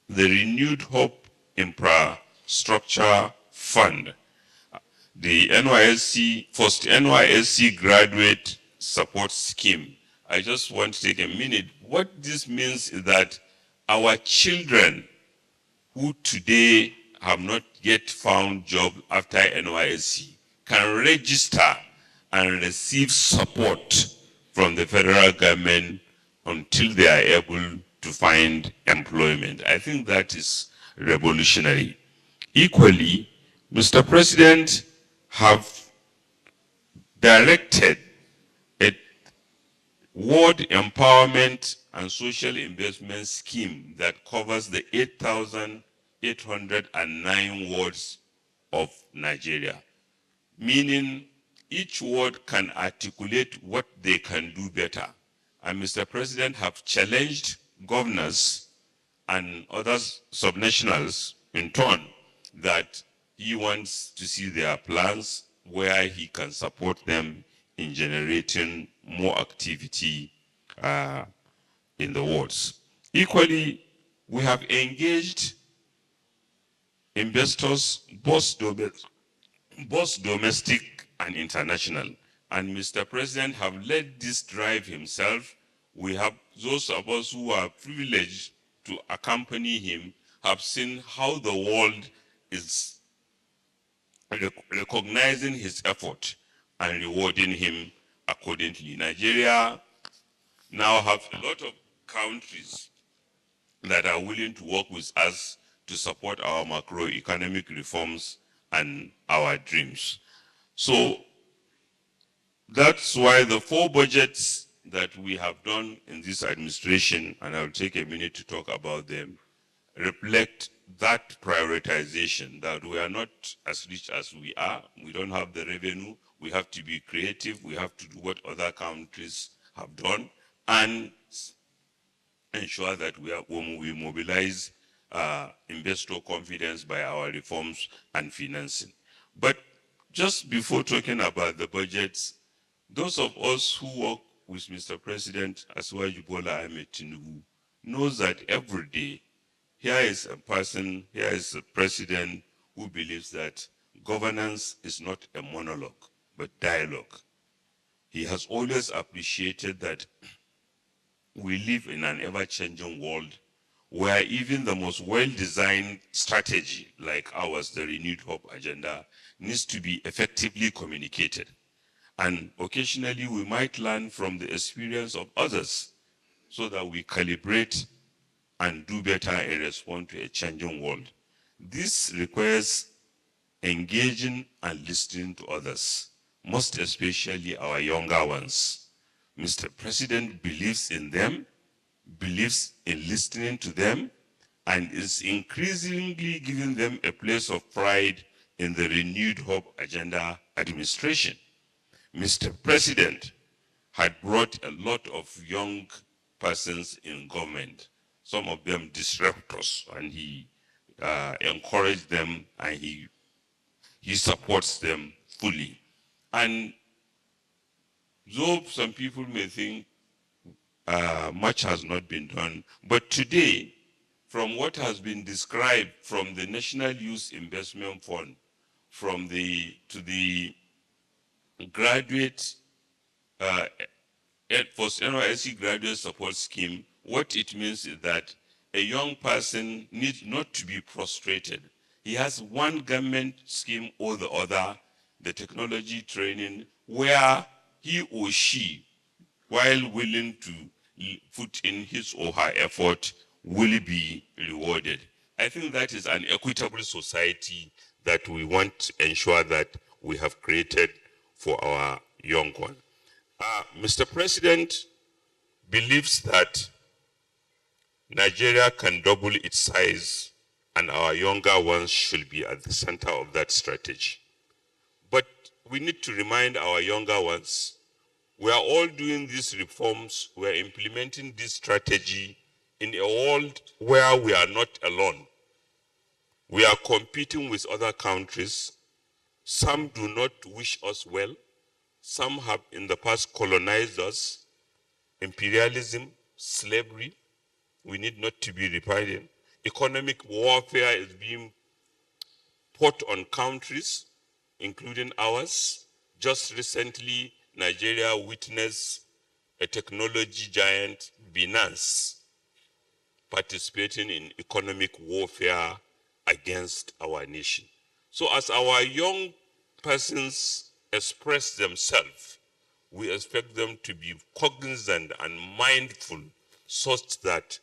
the renewed hope infrastructure fund, the first NYSC graduate support scheme. I just want to take a minute. What this means is that our children who today have not yet found job after NYSC can register and receive support from the federal government until they are able to find employment. I think that is revolutionary. Equally, Mr. President have directed a ward empowerment and social investment scheme that covers the 8,809 wards of Nigeria. meaning each ward can articulate what they can do better. And Mr. President have challenged governors and other subnationals in turn that he wants to see their plans where he can support them in generating more activity in the wards. Equally, we have engaged investors, both domestic and international. And Mr. President have led this drive himself. We have those of us who are privileged to accompany him have seen how the world is recognizing his effort and rewarding him accordingly. Nigeria now have a lot of countries that are willing to work with us to support our macroeconomic reforms and our dreams. So that's why the 4 budgets that we have done in this administration, and I'll take a minute to talk about them, reflect that prioritization, that we are not as rich as we are. We don't have the revenue. We have to be creative. We have to do what other countries have done and ensure that when we mobilize investor confidence by our reforms and financing. But just before talking about the budgets, those of us who work with Mr. President Asiwaju Bola Ahmed Tinubu knows that every day here is a person, here is a president who believes that governance is not a monologue, but dialogue. He has always appreciated that we live in an ever-changing world where even the most well-designed strategy like ours, the Renewed Hope Agenda, needs to be effectively communicated. And occasionally we might learn from the experience of others so that we calibrate and do better in response to a changing world. This requires engaging and listening to others, most especially our younger ones. Mr. President believes in them, believes in listening to them, and is increasingly giving them a place of pride in the Renewed Hope Agenda administration. Mr. President had brought a lot of young persons in government, some of them disruptors, and he encouraged them and he supports them fully. And though some people may think much has not been done, but today, from what has been described from the National Youth Investment Fund, to the graduate for NYSC graduate support scheme, what it means is that a young person needs not to be frustrated. He has one government scheme or the other, the technology training, where he or she, while willing to put in his or her effort, will be rewarded. I think that is an equitable society that we want to ensure that we have created for our young ones. Mr. President believes that Nigeria can double its size and our younger ones should be at the center of that strategy. But we need to remind our younger ones, we are all doing these reforms, we are implementing this strategy in a world where we are not alone. We are competing with other countries. Some do not wish us well. Some have in the past colonized us. Imperialism, slavery, we need not to be repeating. Economic warfare is being put on countries, including ours. Just recently, Nigeria witnessed a technology giant, Binance, participating in economic warfare against our nation. So as our young persons express themselves, we expect them to be cognizant and mindful such that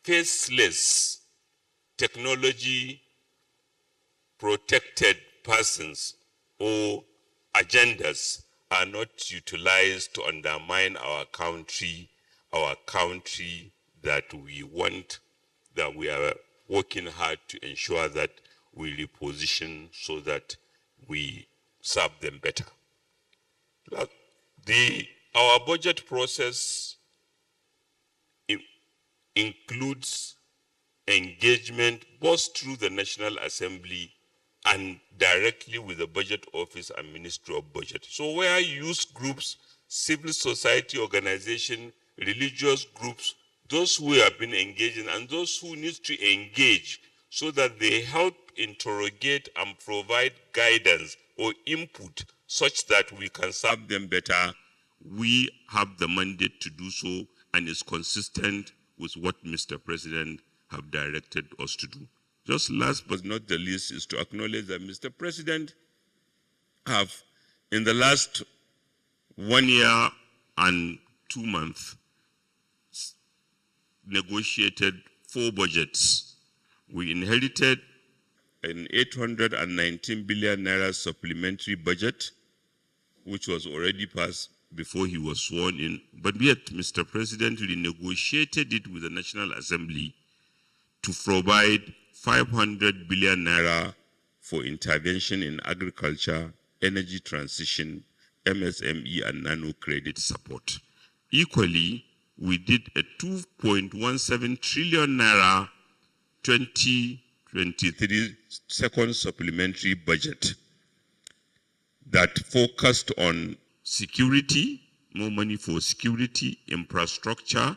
faceless technology protected persons or agendas are not utilized to undermine our country that we want, that we are working hard to ensure that we reposition so that we serve them better. Our budget process includes engagement both through the National Assembly and directly with the Budget Office and Ministry of Budget. So where youth groups, civil society organizations, religious groups, those who have been engaging and those who need to engage so that they help interrogate and provide guidance or input such that we can serve them better, we have the mandate to do so, and is consistent with what Mr. President have directed us to do. Just last but not the least is to acknowledge that Mr. President have, in the last 1 year and 2 months, negotiated 4 budgets. We inherited an 819 billion naira supplementary budget, which was already passed before he was sworn in. But yet, Mr. President renegotiated it with the National Assembly to provide 500 billion naira for intervention in agriculture, energy transition, MSME, and nano credit support. Equally, we did a 2.17 trillion naira 2023 second supplementary budget that focused on security, more money for security, infrastructure,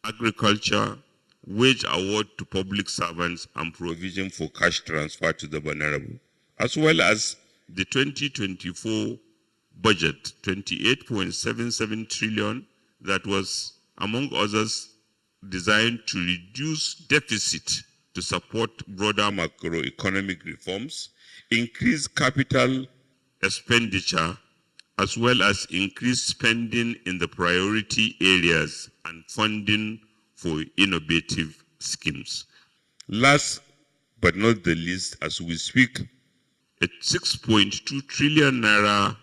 agriculture, wage award to public servants, and provision for cash transfer to the vulnerable, as well as the 2024 budget, 28.77 trillion, that was, among others, designed to reduce deficit to support broader macroeconomic reforms, increase capital expenditure, as well as increase spending in the priority areas and funding for innovative schemes. Last but not the least, as we speak, a 6.2 trillion naira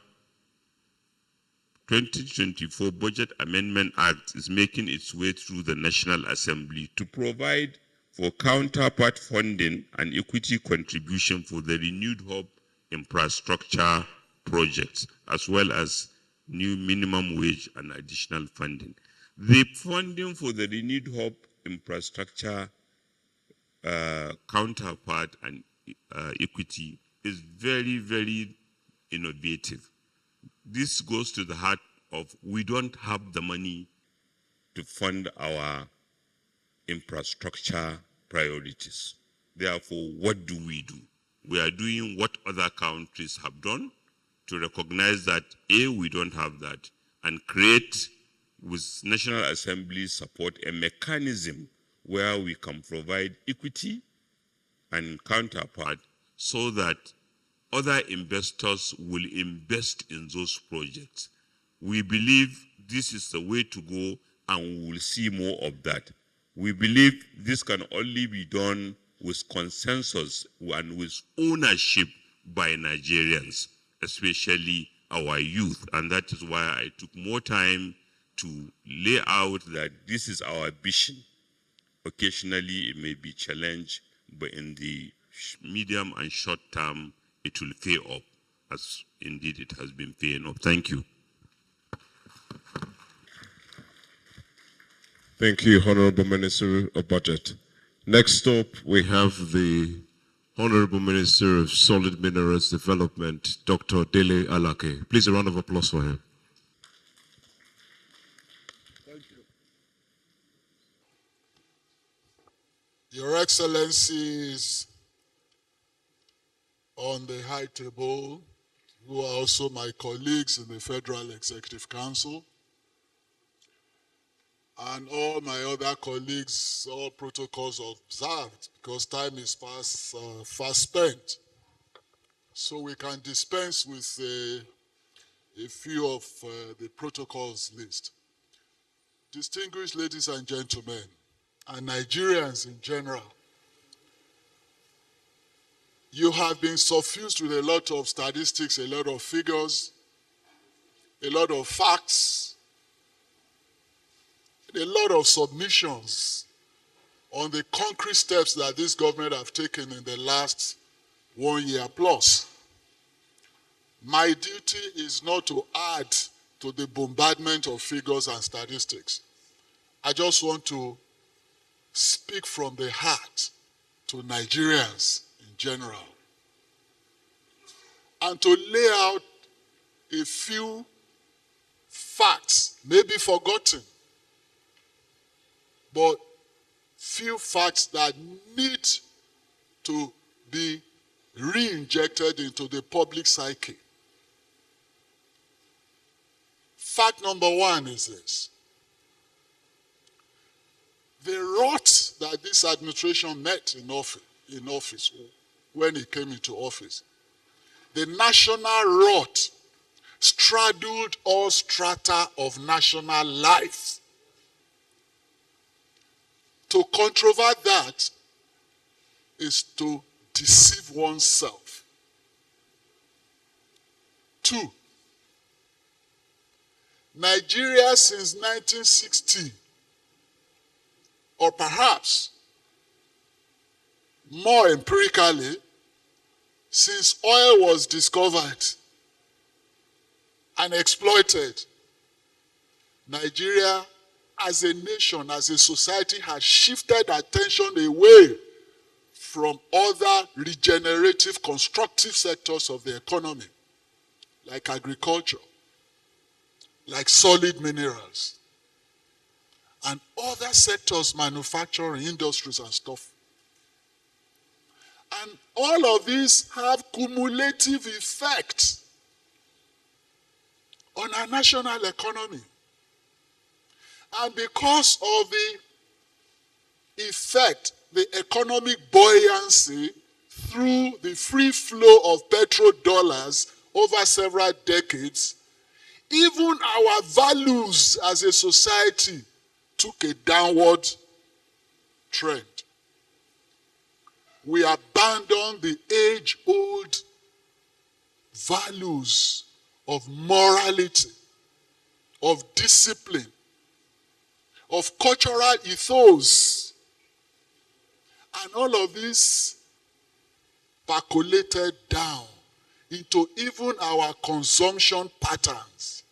2024 Budget Amendment Act is making its way through the National Assembly to provide for counterpart funding and equity contribution for the renewed hope infrastructure projects, as well as new minimum wage and additional funding. The funding for the renewed hope infrastructure counterpart and equity is very, very innovative. This goes to the heart of we don't have the money to fund our infrastructure priorities. Therefore, what do? We are doing what other countries have done to recognize that, A, we don't have that, and create, with National Assembly support, a mechanism where we can provide equity and counterpart so that other investors will invest in those projects. We believe this is the way to go, and we will see more of that. We believe this can only be done with consensus and with ownership by Nigerians, especially our youth. And that is why I took more time to lay out that this is our vision. Occasionally it may be challenged, but in the medium and short term, it will pay off, as indeed it has been paying off. Thank you. Thank you, Honorable Minister of Budget. Next up, we have the Honorable Minister of Solid Minerals Development, Dr. Dele Alake. Please, a round of applause for him. Thank you. Your Excellencies on the high table, who are also my colleagues in the Federal Executive Council, and all my other colleagues, all protocols observed, because time is fast spent. So we can dispense with a few of the protocols list. Distinguished ladies and gentlemen, and Nigerians in general, you have been suffused with a lot of statistics, a lot of figures, a lot of facts, a lot of submissions on the concrete steps that this government have taken in the last 1 year plus. My duty is not to add to the bombardment of figures and statistics. I just want to speak from the heart to Nigerians in general and to lay out a few facts, maybe forgotten, but few facts that need to be re-injected into the public psyche. Fact number one is this. The rot that this administration met in office when it came into office, the national rot straddled all strata of national life. To controvert that is to deceive oneself. 2, Nigeria since 1960, or perhaps more empirically, since oil was discovered and exploited, Nigeria as a nation, as a society, has shifted attention away from other regenerative, constructive sectors of the economy, like agriculture, like solid minerals, and other sectors, manufacturing, industries and stuff. And all of these have cumulative effect on our national economy. And because of the effect, the economic buoyancy through the free flow of petrodollars over several decades, even our values as a society took a downward trend. We abandoned the age-old values of morality, of discipline, of cultural ethos. And all of this percolated down into even our consumption patterns,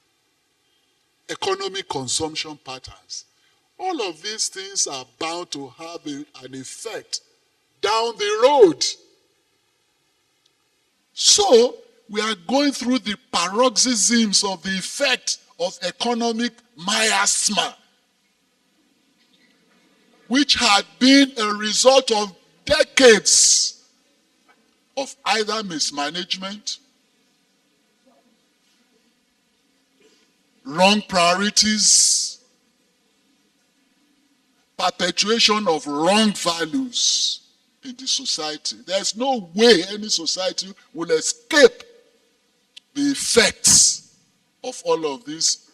economic consumption patterns. All of these things are bound to have an effect down the road. So, we are going through the paroxysms of the effect of economic miasma, which had been a result of decades of either mismanagement, wrong priorities, perpetuation of wrong values in the society. There's no way any society will escape the effects of all of these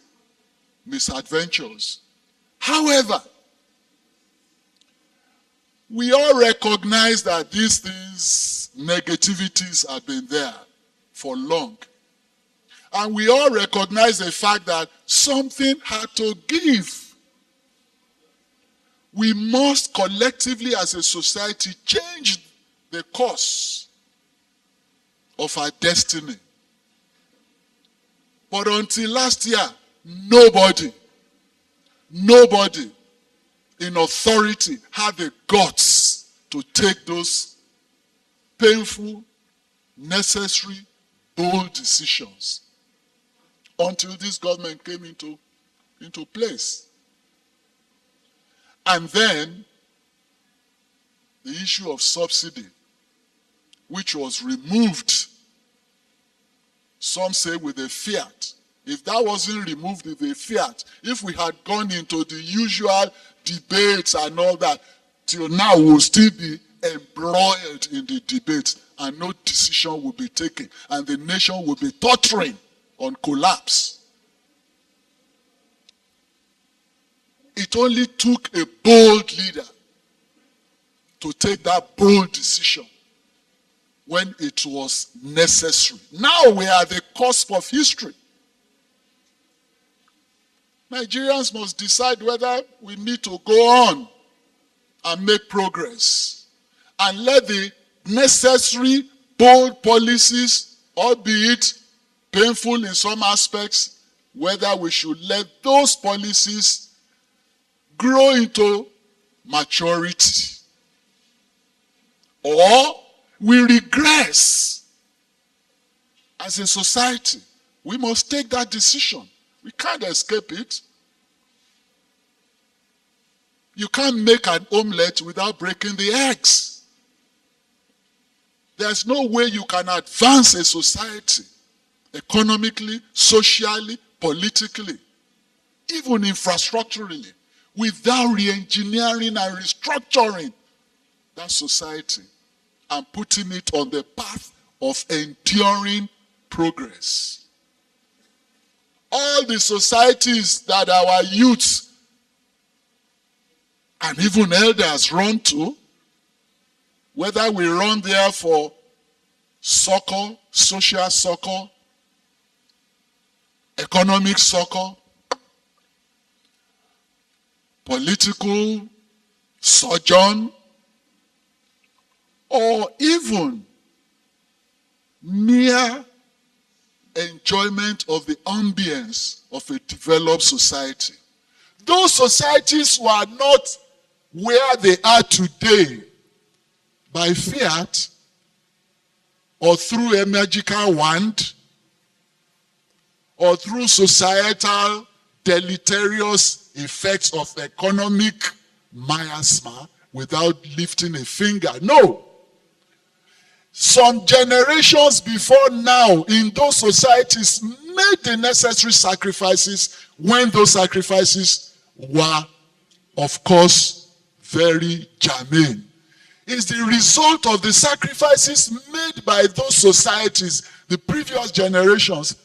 misadventures. However, we all recognize that these things, negativities, have been there for long. And we all recognize the fact that something had to give. We must collectively as a society change the course of our destiny. But until last year, nobody in authority had the guts to take those painful, necessary, bold decisions until this government came into place. And then the issue of subsidy, which was removed, some say with a fiat. If that wasn't removed with a fiat, if we had gone into the usual debates and all that, till now we'll still be embroiled in the debate and no decision will be taken and the nation will be tottering on collapse. It only took a bold leader to take that bold decision when it was necessary. Now we are at the cusp of history. Nigerians must decide whether we need to go on and make progress and let the necessary bold policies, albeit painful in some aspects, whether we should let those policies grow into maturity or we regress as a society. We must take that decision. We can't escape it. You can't make an omelette without breaking the eggs. There's no way you can advance a society economically, socially, politically, even infrastructurally, without re-engineering and restructuring that society and putting it on the path of enduring progress. All the societies that our youths and even elders run to, whether we run there for soccer, social soccer, economic soccer, political sojourn, or even mere enjoyment of the ambience of a developed society. Those societies were not where they are today by fiat or through a magical wand or through societal deleterious effects of economic miasma without lifting a finger. No. Some generations before now in those societies made the necessary sacrifices when those sacrifices were, of course, very germane. It's the result of the sacrifices made by those societies, the previous generations,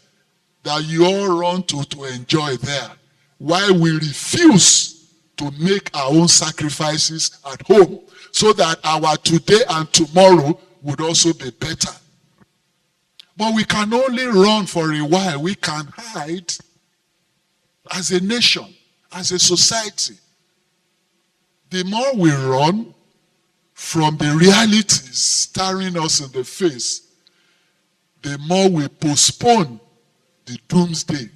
that you all run to enjoy there, while we refuse to make our own sacrifices at home, so that our today and tomorrow would also be better. But we can only run for a while. We can hide as a nation, as a society. The more we run from the realities staring us in the face, the more we postpone the doomsday.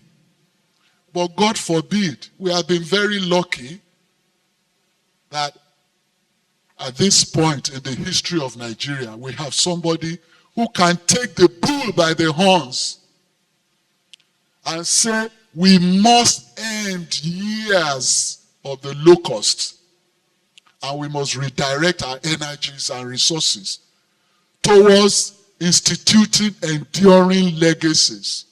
But God forbid, we have been very lucky that at this point in the history of Nigeria, we have somebody who can take the bull by the horns and say, we must end years of the locust, and we must redirect our energies and resources towards instituting enduring legacies.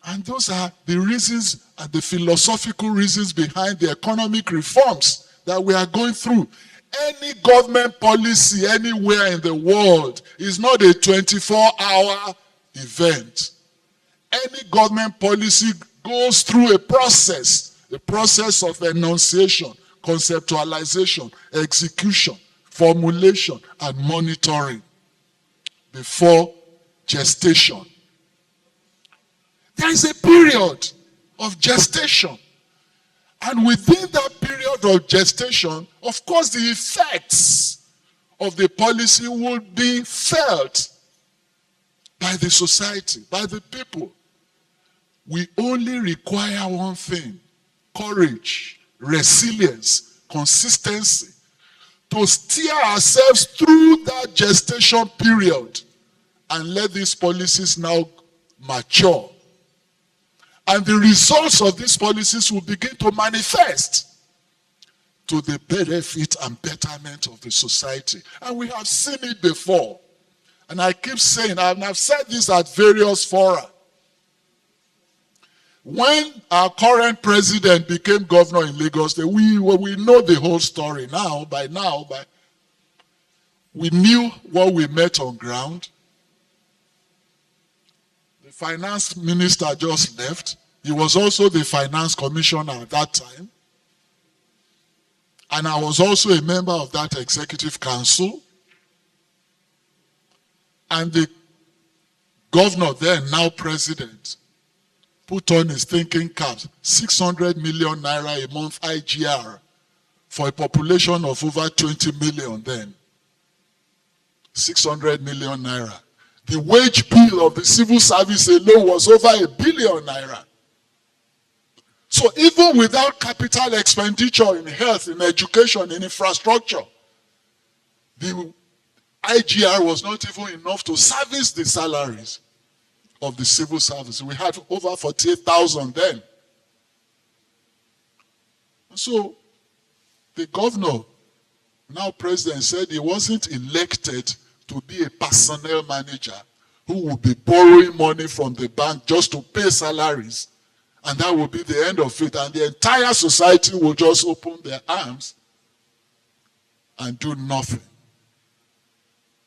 And those are the reasons and the philosophical reasons behind the economic reforms that we are going through. Any government policy anywhere in the world is not a 24-hour event. Any government policy goes through a process of enunciation, conceptualization, execution, formulation, and monitoring before gestation. There is a period of gestation. And within that period of gestation, of course, the effects of the policy will be felt by the society, by the people. We only require one thing: courage, resilience, consistency, to steer ourselves through that gestation period and let these policies now mature. And the results of these policies will begin to manifest to the benefit and betterment of the society. And we have seen it before. And I keep saying, and I've said this at various fora. When our current president became governor in Lagos, we know the whole story now. We knew what we met on ground. The finance minister just left. He was also the finance commissioner at that time. And I was also a member of that executive council. And the governor then, now president, put on his thinking cap, 600 million naira a month IGR for a population of over 20 million then. 600 million naira. The wage bill of the civil service alone was over 1 billion naira. So even without capital expenditure in health, in education, in infrastructure, the IGR was not even enough to service the salaries of the civil service. We had over 48,000 then. So the governor, now president, said he wasn't elected to be a personnel manager who would be borrowing money from the bank just to pay salaries. And that will be the end of it. And the entire society will just open their arms and do nothing.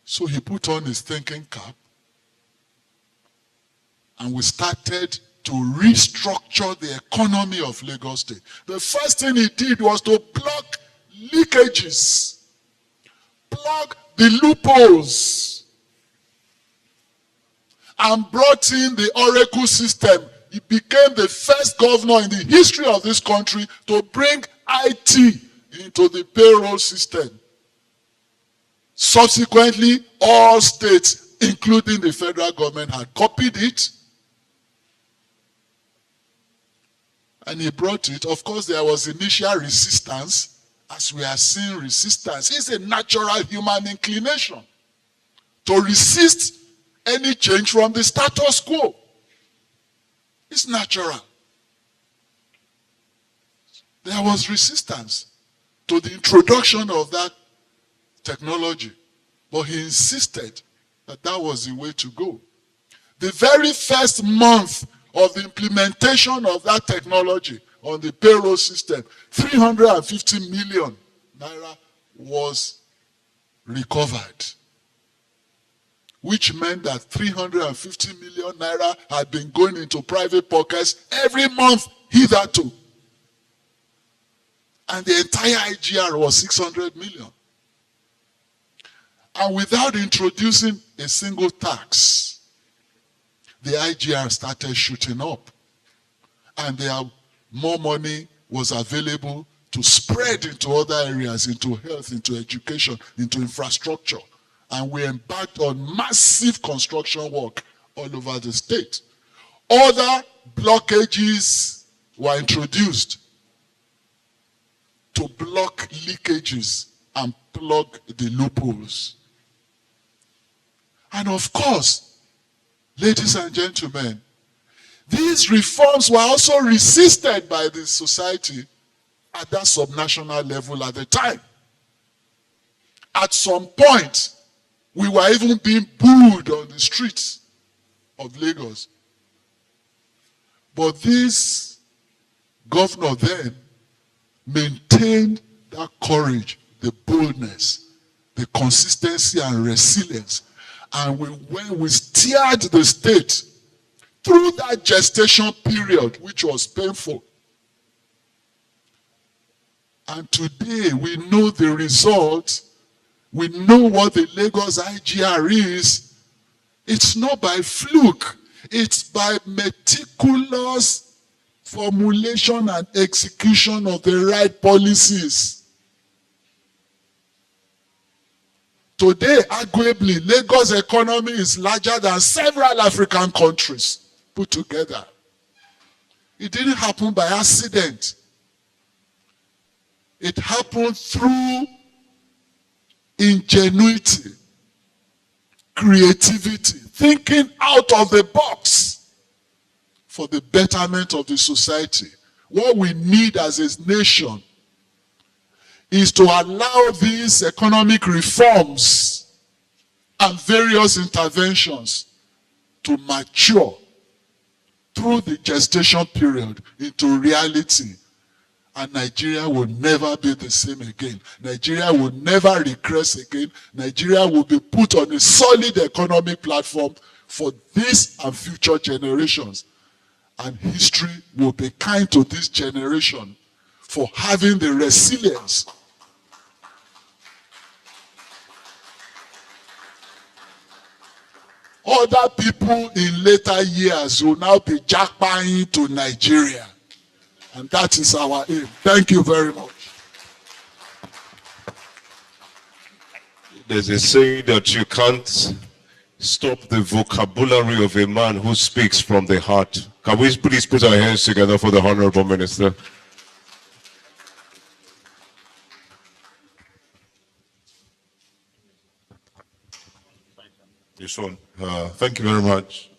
So he put on his thinking cap and we started to restructure the economy of Lagos State. The first thing he did was to block leakages, plug the loopholes, and brought in the Oracle system. He became the first governor in the history of this country to bring IT into the payroll system. Subsequently, all states, including the federal government, had copied it. And he brought it. Of course, there was initial resistance. As we are seeing, resistance is a natural human inclination to resist any change from the status quo. It's natural. There was resistance to the introduction of that technology, but he insisted that that was the way to go. The very first month of the implementation of that technology on the payroll system, 350 million naira was recovered, which meant that 350 million naira had been going into private pockets every month hitherto. And the entire IGR was 600 million. And without introducing a single tax, the IGR started shooting up. And more money was available to spread into other areas, into health, into education, into infrastructure. And we embarked on massive construction work all over the state. Other blockages were introduced to block leakages and plug the loopholes. And of course, ladies and gentlemen, these reforms were also resisted by the society at that subnational level at the time. At some point, we were even being booed on the streets of Lagos. But this governor then maintained that courage, the boldness, the consistency and resilience. And when we steered the state through that gestation period, which was painful. And today we know the result. We know what the Lagos IGR is. It's not by fluke. It's by meticulous formulation and execution of the right policies. Today, arguably, Lagos' economy is larger than several African countries put together. It didn't happen by accident. It happened through ingenuity, creativity, thinking out of the box for the betterment of the society. What we need as a nation is to allow these economic reforms and various interventions to mature through the gestation period into reality. And Nigeria will never be the same again. Nigeria will never regress again. Nigeria will be put on a solid economic platform for this and future generations. And history will be kind to this generation for having the resilience other people in later years will now be jackpying to Nigeria. And that is our aim. Thank you very much. There's a saying that you can't stop the vocabulary of a man who speaks from the heart. Can we please put our hands together for the Honorable Minister? This one. Thank you very much.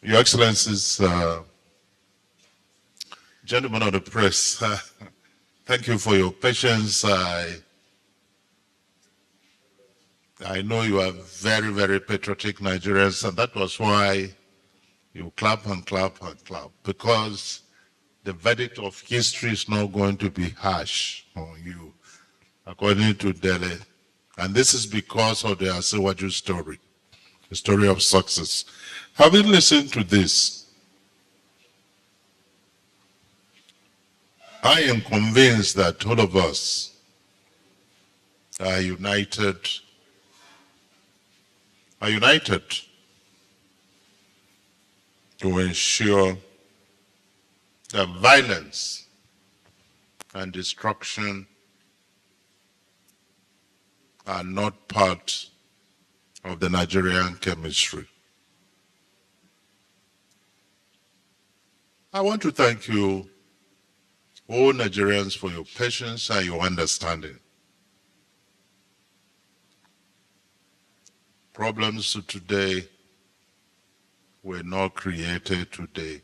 Your Excellencies, gentlemen of the press, thank you for your patience. I know you are very, very patriotic Nigerians, and that was why you clap and clap and clap, because the verdict of history is not going to be harsh on you, according to Delhi. And this is because of the Asewaju story, the story of success. Having listened to this, I am convinced that all of us are united to ensure that violence and destruction are not part of the Nigerian chemistry. I want to thank you, all Nigerians, for your patience and your understanding. Problems today were not created today.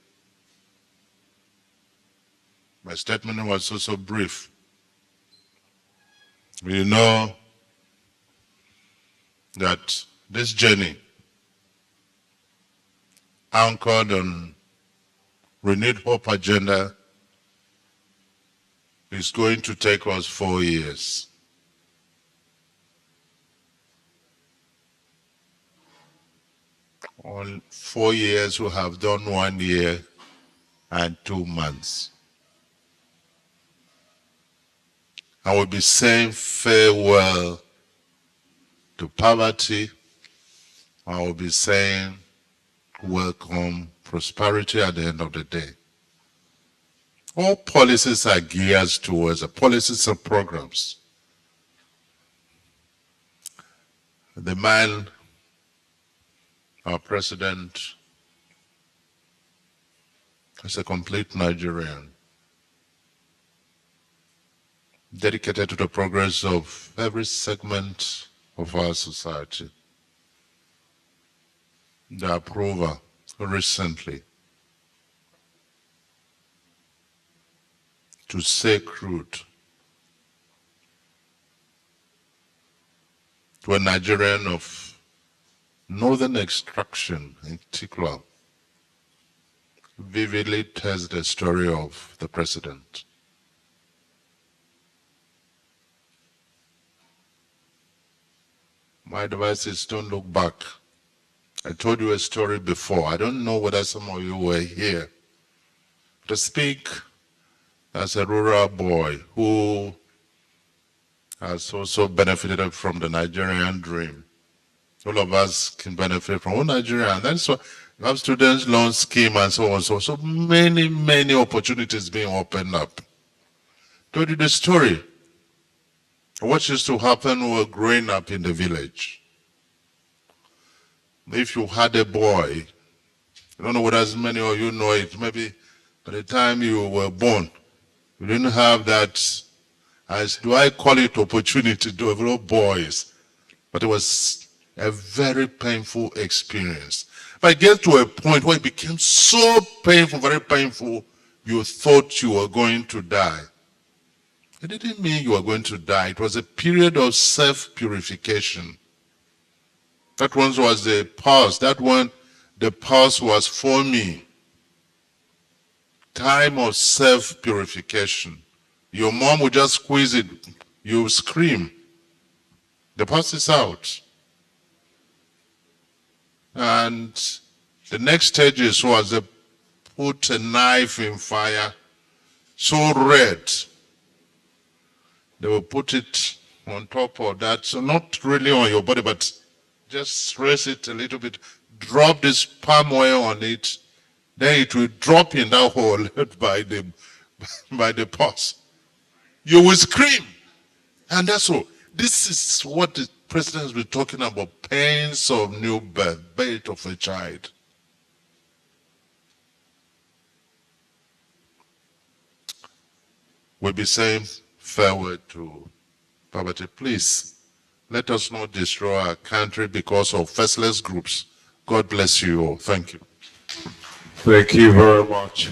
My statement was also brief. We know that this journey, anchored on renewed hope agenda, is going to take us 4 years. On 4 years, we have done 1 year and 2 months. I will be saying farewell to poverty. I will be saying welcome prosperity at the end of the day. All policies are geared towards the policies and programs. The man, our president, is a complete Nigerian, dedicated to the progress of every segment of our society. The approval recently to say crude to a Nigerian of northern extraction in particular vividly tells the story of the president. My advice is don't look back. I told you a story before. I don't know whether some of you were here. To speak as a rural boy who has also benefited from the Nigerian dream. All of us can benefit from all Nigeria. And that's why you have students' loan scheme and so on. So many opportunities being opened up. Told you the story. What used to happen when we were growing up in the village. If you had a boy, I don't know whether as many of you know it, maybe by the time you were born, you didn't have that, as do I call it, opportunity to develop boys. But it was a very painful experience. But I get to a point where it became so painful, very painful, you thought you were going to die. It didn't mean you were going to die. It was a period of self-purification. That one was the pause. That one, the pause was for me. Time of self-purification. Your mom would just squeeze it. You scream. The pause is out. And the next stage was they put a knife in fire, so red. They will put it on top of that, so not really on your body, but just raise it a little bit, drop this palm oil on it, then it will drop in that hole by the pulse. You will scream. And that's all. This is what the president has been talking about, pains of new birth, birth of a child. We'll be saying farewell to poverty. Please, let us not destroy our country because of faceless groups. God bless you all. Thank you. Thank you very much.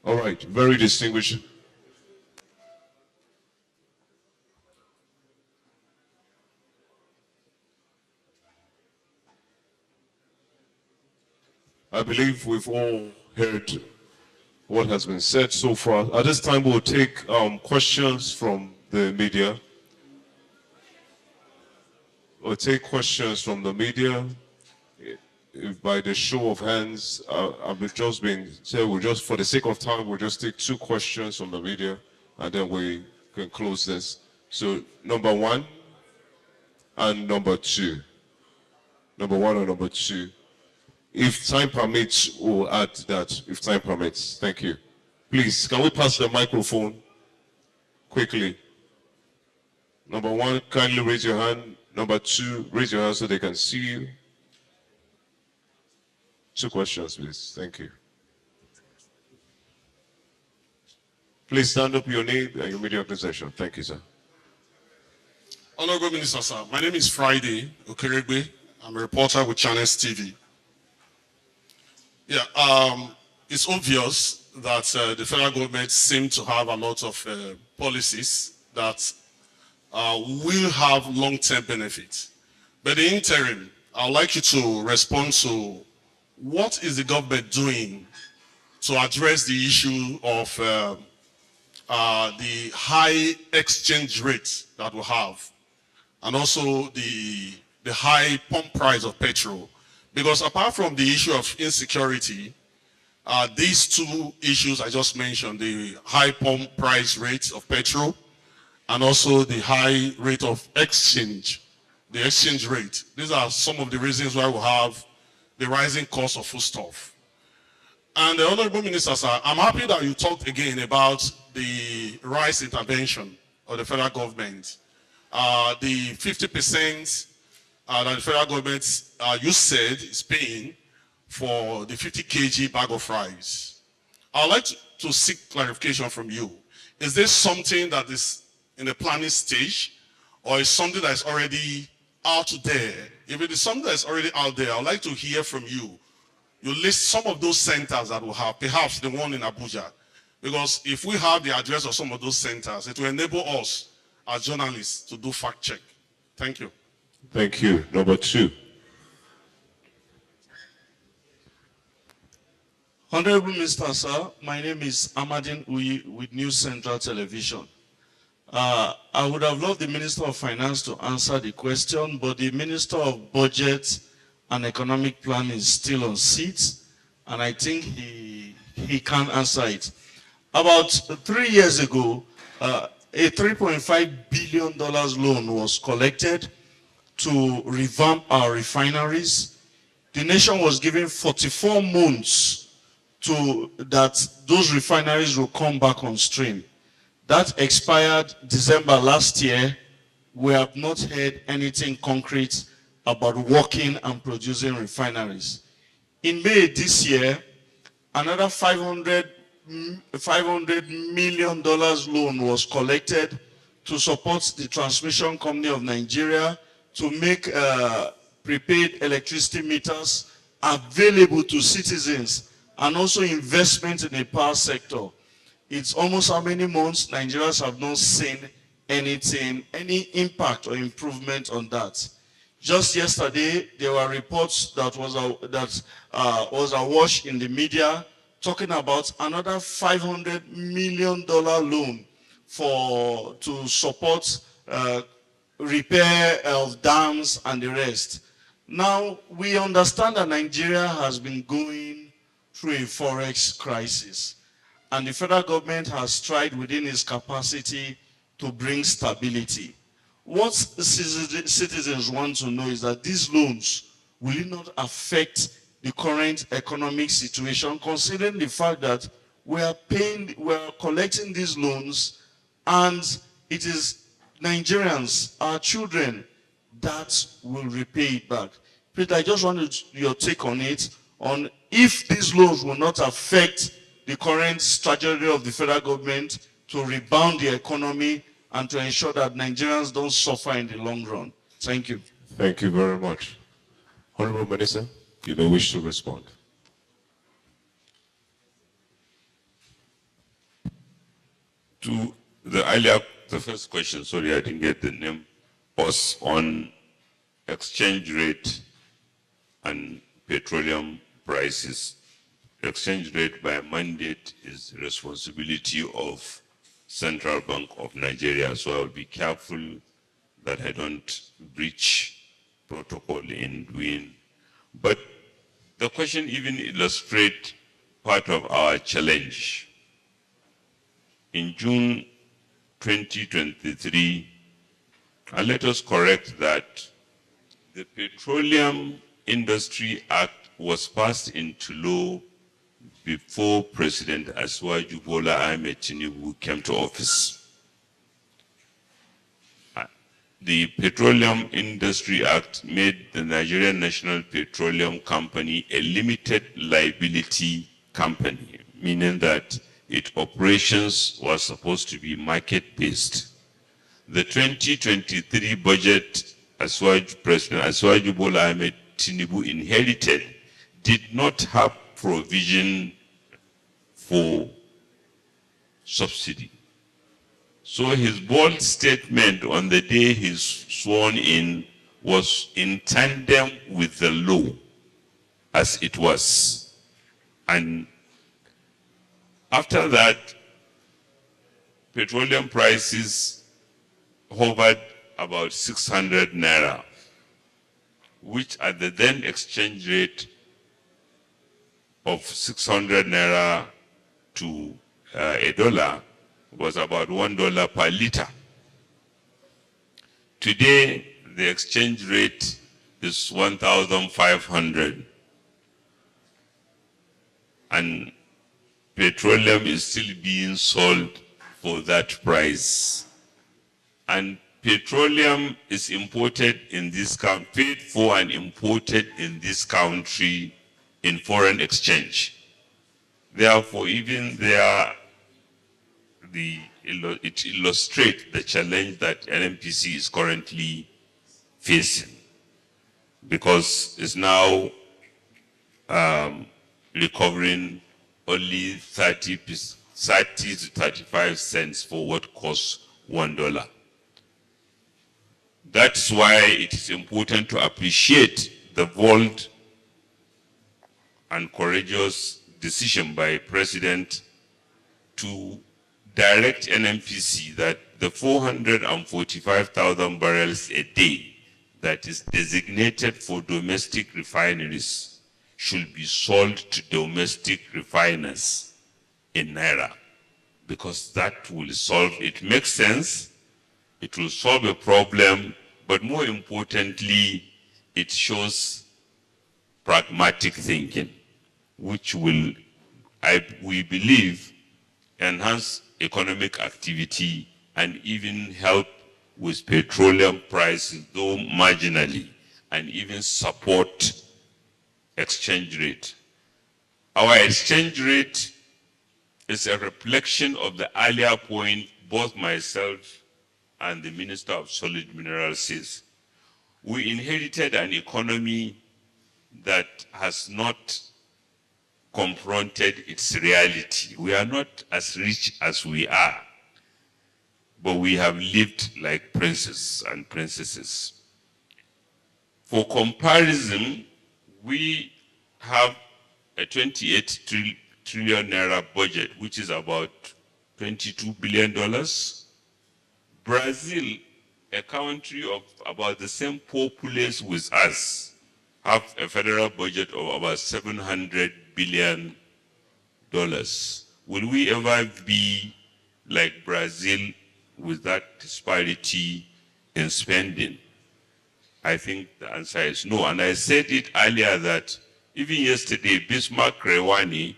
All right, very distinguished. I believe we've all heard what has been said so far. At this time, we'll take questions from the media. We'll take questions from the media. If by the show of hands, I've just been said, for the sake of time, we'll just take 2 questions from the media, and then we can close this. So, number 1 and number 2. Number 1 and number 2. If time permits, we'll add that, if time permits. Thank you. Please, can we pass the microphone quickly? Number 1, kindly raise your hand. Number 2, raise your hand so they can see you. 2 questions, please. Thank you. Please stand up, your name and your media organization. Thank you, sir. Honorable Minister, sir, my name is Friday Okeregbe. I'm a reporter with Channels TV. Yeah, it's obvious that the federal government seems to have a lot of policies that will have long-term benefits. But in the interim, I'd like you to respond to what is the government doing to address the issue of the high exchange rate that we have, and also the high pump price of petrol. Because apart from the issue of insecurity, these 2 issues I just mentioned, the high pump price rate of petrol, and also the high rate of exchange, the exchange rate. These are some of the reasons why we have the rising cost of foodstuff. And the Honorable Minister, sir, I'm happy that you talked again about the rice intervention of the federal government. The 50% that the federal government, you said, is paying for the 50 kg bag of rice. I'd like to seek clarification from you. Is this something that is in the planning stage, or is something that is already out there? If it is something that is already out there, I'd like to hear from you. You list some of those centers that will have, perhaps the one in Abuja. Because if we have the address of some of those centers, it will enable us as journalists to do fact check. Thank you. Thank you. Number 2. Honorable Mr. Sir, my name is Amadin Uyi with News Central Television. I would have loved the Minister of Finance to answer the question, but the Minister of Budget and Economic Planning is still on seat, and I think he can answer it. About 3 years ago, a $3.5 billion loan was collected to revamp our refineries. The nation was given 44 months to that those refineries will come back on stream. That expired December last year. We have not heard anything concrete about working and producing refineries. In May this year, another $500 million loan was collected to support the Transmission Company of Nigeria to make prepaid electricity meters available to citizens, and also investment in the power sector. It's almost how many months Nigerians have not seen anything, any impact or improvement on that. Just yesterday, there were reports that was awash in the media talking about another $500 million loan to support repair of dams and the rest. Now, we understand that Nigeria has been going through a forex crisis, and the federal government has tried within its capacity to bring stability. What citizens want to know is that these loans will it not affect the current economic situation, considering the fact that we are collecting these loans, and it is Nigerians, our children, that will repay it back. Peter, I just wanted your take on it, on if these loans will not affect the current strategy of the federal government to rebound the economy and to ensure that Nigerians don't suffer in the long run. Thank you. Thank you very much. Honorable Minister, you may wish to respond. To the first question, sorry, I didn't get the name, was on exchange rate and petroleum prices. Exchange rate by mandate is the responsibility of Central Bank of Nigeria, so I'll be careful that I don't breach protocol in doing. But the question even illustrates part of our challenge. In June 2023, and let us correct that, the Petroleum Industry Act was passed into law before President Asiwaju Bola Ahmed Tinubu came to office. The Petroleum Industry Act made the Nigerian National Petroleum Company a limited liability company, meaning that its operations were supposed to be market-based. The 2023 budget President Asiwaju Bola Ahmed Tinubu inherited did not have provision for subsidy. So his bold statement on the day he's sworn in was in tandem with the law as it was. And after that, petroleum prices hovered about 600 naira, which at the then exchange rate of 600 naira to $1 was about $1 per liter. Today, the exchange rate is 1,500, and petroleum is still being sold for that price. And petroleum is imported in this country, paid for and imported in this country in foreign exchange. Therefore, even there, it illustrates the challenge that NNPC is currently facing, because it's now recovering only 30 to 35 cents for what costs $1. That's why it is important to appreciate the bold and courageous decision by President to direct NNPC that the 445,000 barrels a day that is designated for domestic refineries should be sold to domestic refiners in naira, because that will solve, it makes sense, it will solve a problem, but more importantly, it shows pragmatic thinking, which will, we believe, enhance economic activity and even help with petroleum prices, though marginally, and even support exchange rate. Our exchange rate is a reflection of the earlier point both myself and the Minister of Solid Minerals says. We inherited an economy that has not confronted its reality. We are not as rich as we are, but we have lived like princes and princesses. For comparison, we have a 28 trillion naira budget, which is about $22 billion. Brazil, a country of about the same populace with us, have a federal budget of about $700 billion. Will we ever be like Brazil with that disparity in spending? I think the answer is no. And I said it earlier that even yesterday, Bismarck Rewani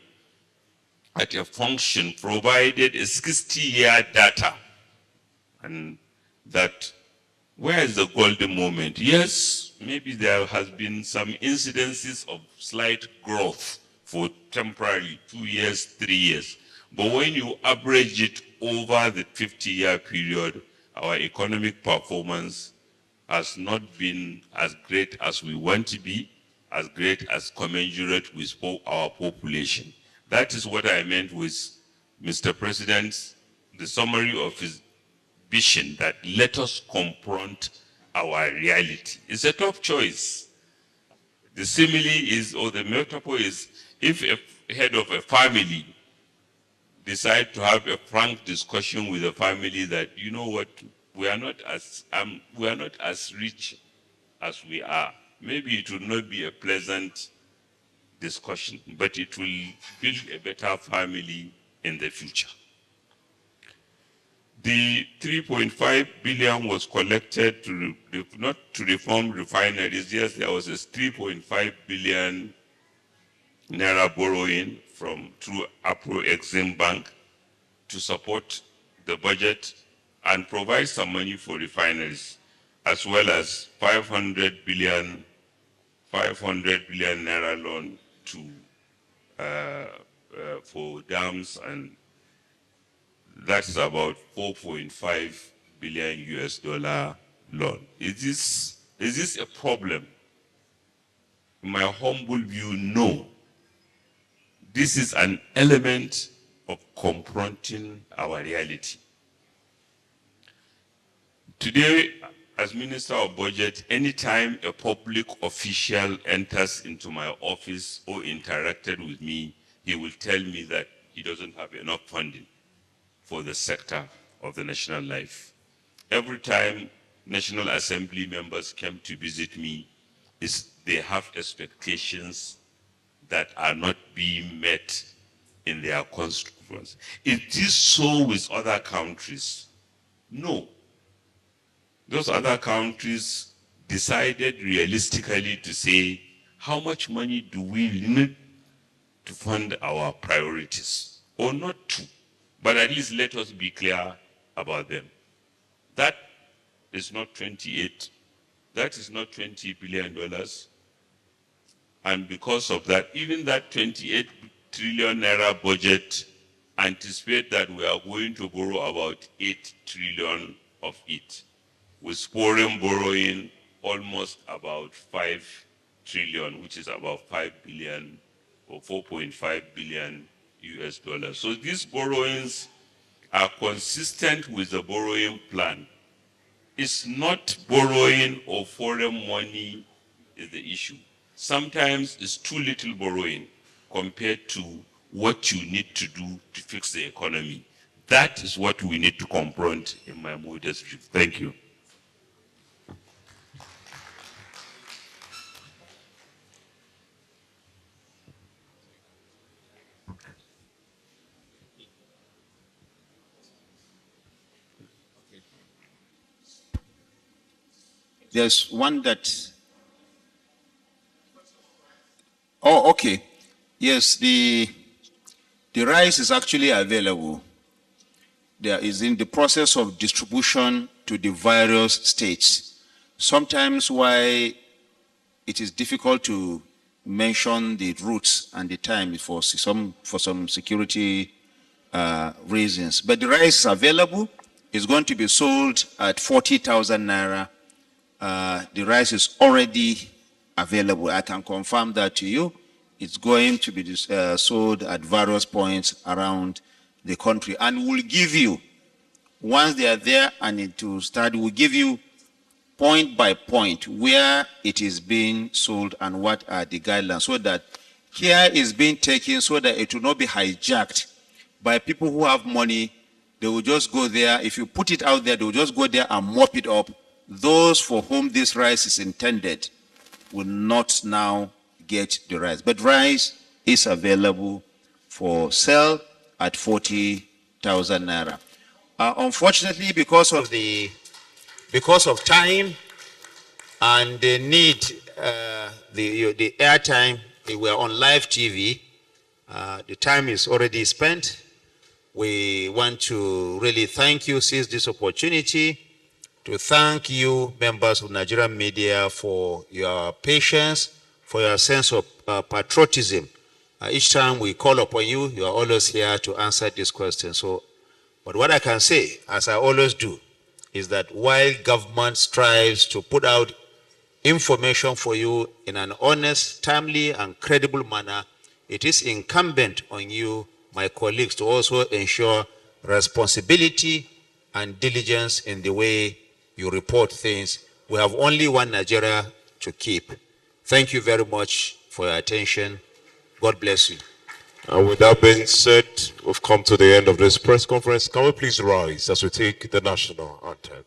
at a function provided a 60-year data. And that, where is the golden moment? Yes, maybe there has been some incidences of slight growth for temporarily 2 years, 3 years. But when you average it over the 50-year period, our economic performance has not been as great as we want to be, as great as commensurate with our population. That is what I meant with Mr. President's, the summary of his vision that let us confront our reality. It's a tough choice. The simile is, or the metaphor is, if a head of a family decide to have a frank discussion with the family that, you know what, we are not as rich as we are. Maybe it will not be a pleasant discussion, but it will build a better family in the future. The 3.5 billion was collected to not to reform refineries. Yes, there was a 3.5 billion naira borrowing through Afro-Exim Bank to support the budget and provide some money for refineries, as well as 500 billion naira loan to for dams, and that is about 4.5 billion US dollar loan. Is this a problem? In my humble view, no. This is an element of confronting our reality. Today, as Minister of Budget, anytime a public official enters into my office or interacted with me, he will tell me that he doesn't have enough funding for the sector of the national life. Every time National Assembly members came to visit me, they have expectations that are not being met in their constituents. It is so with other countries. No. Those other countries decided realistically to say, how much money do we need to fund our priorities? Or not to, but at least let us be clear about them. That is not 28, that is not $20 billion. And because of that, even that 28 trillion naira budget anticipate that we are going to borrow about 8 trillion of it, with foreign borrowing almost about 5 trillion, which is about 5 billion or 4.5 billion US dollars. So these borrowings are consistent with the borrowing plan. It's not borrowing or foreign money is the issue. Sometimes it's too little borrowing compared to what you need to do to fix the economy. That is what we need to confront in my modest view. Thank you. There's one that, oh, okay. Yes, the rice is actually available. There is in the process of distribution to the various states. Sometimes why it is difficult to mention the routes and the time for some security reasons. But the rice is available. It's going to be sold at 40,000 naira. The rice is already available. I can confirm that to you. It's going to be sold at various points around the country. And we'll give you, once they are there and it will start, we'll give you point by point where it is being sold and what are the guidelines, so that care is being taken so that it will not be hijacked by people who have money. They will just go there. If you put it out there, they will just go there and mop it up. Those for whom this rice is intended will not now get the rice. But rice is available for sale at 40,000 naira. Unfortunately, because of time and the need, the airtime, we are on live TV. The time is already spent. We want to really thank you, seize this opportunity to thank you, members of Nigerian media, for your patience, for your sense of patriotism. Each time we call upon you, you are always here to answer this question. So, but what I can say, as I always do, is that while government strives to put out information for you in an honest, timely, and credible manner, it is incumbent on you, my colleagues, to also ensure responsibility and diligence in the way you report things. We have only one Nigeria to keep. Thank you very much for your attention. God bless you. And with that being said, we've come to the end of this press conference. Can we please rise as we take the national anthem?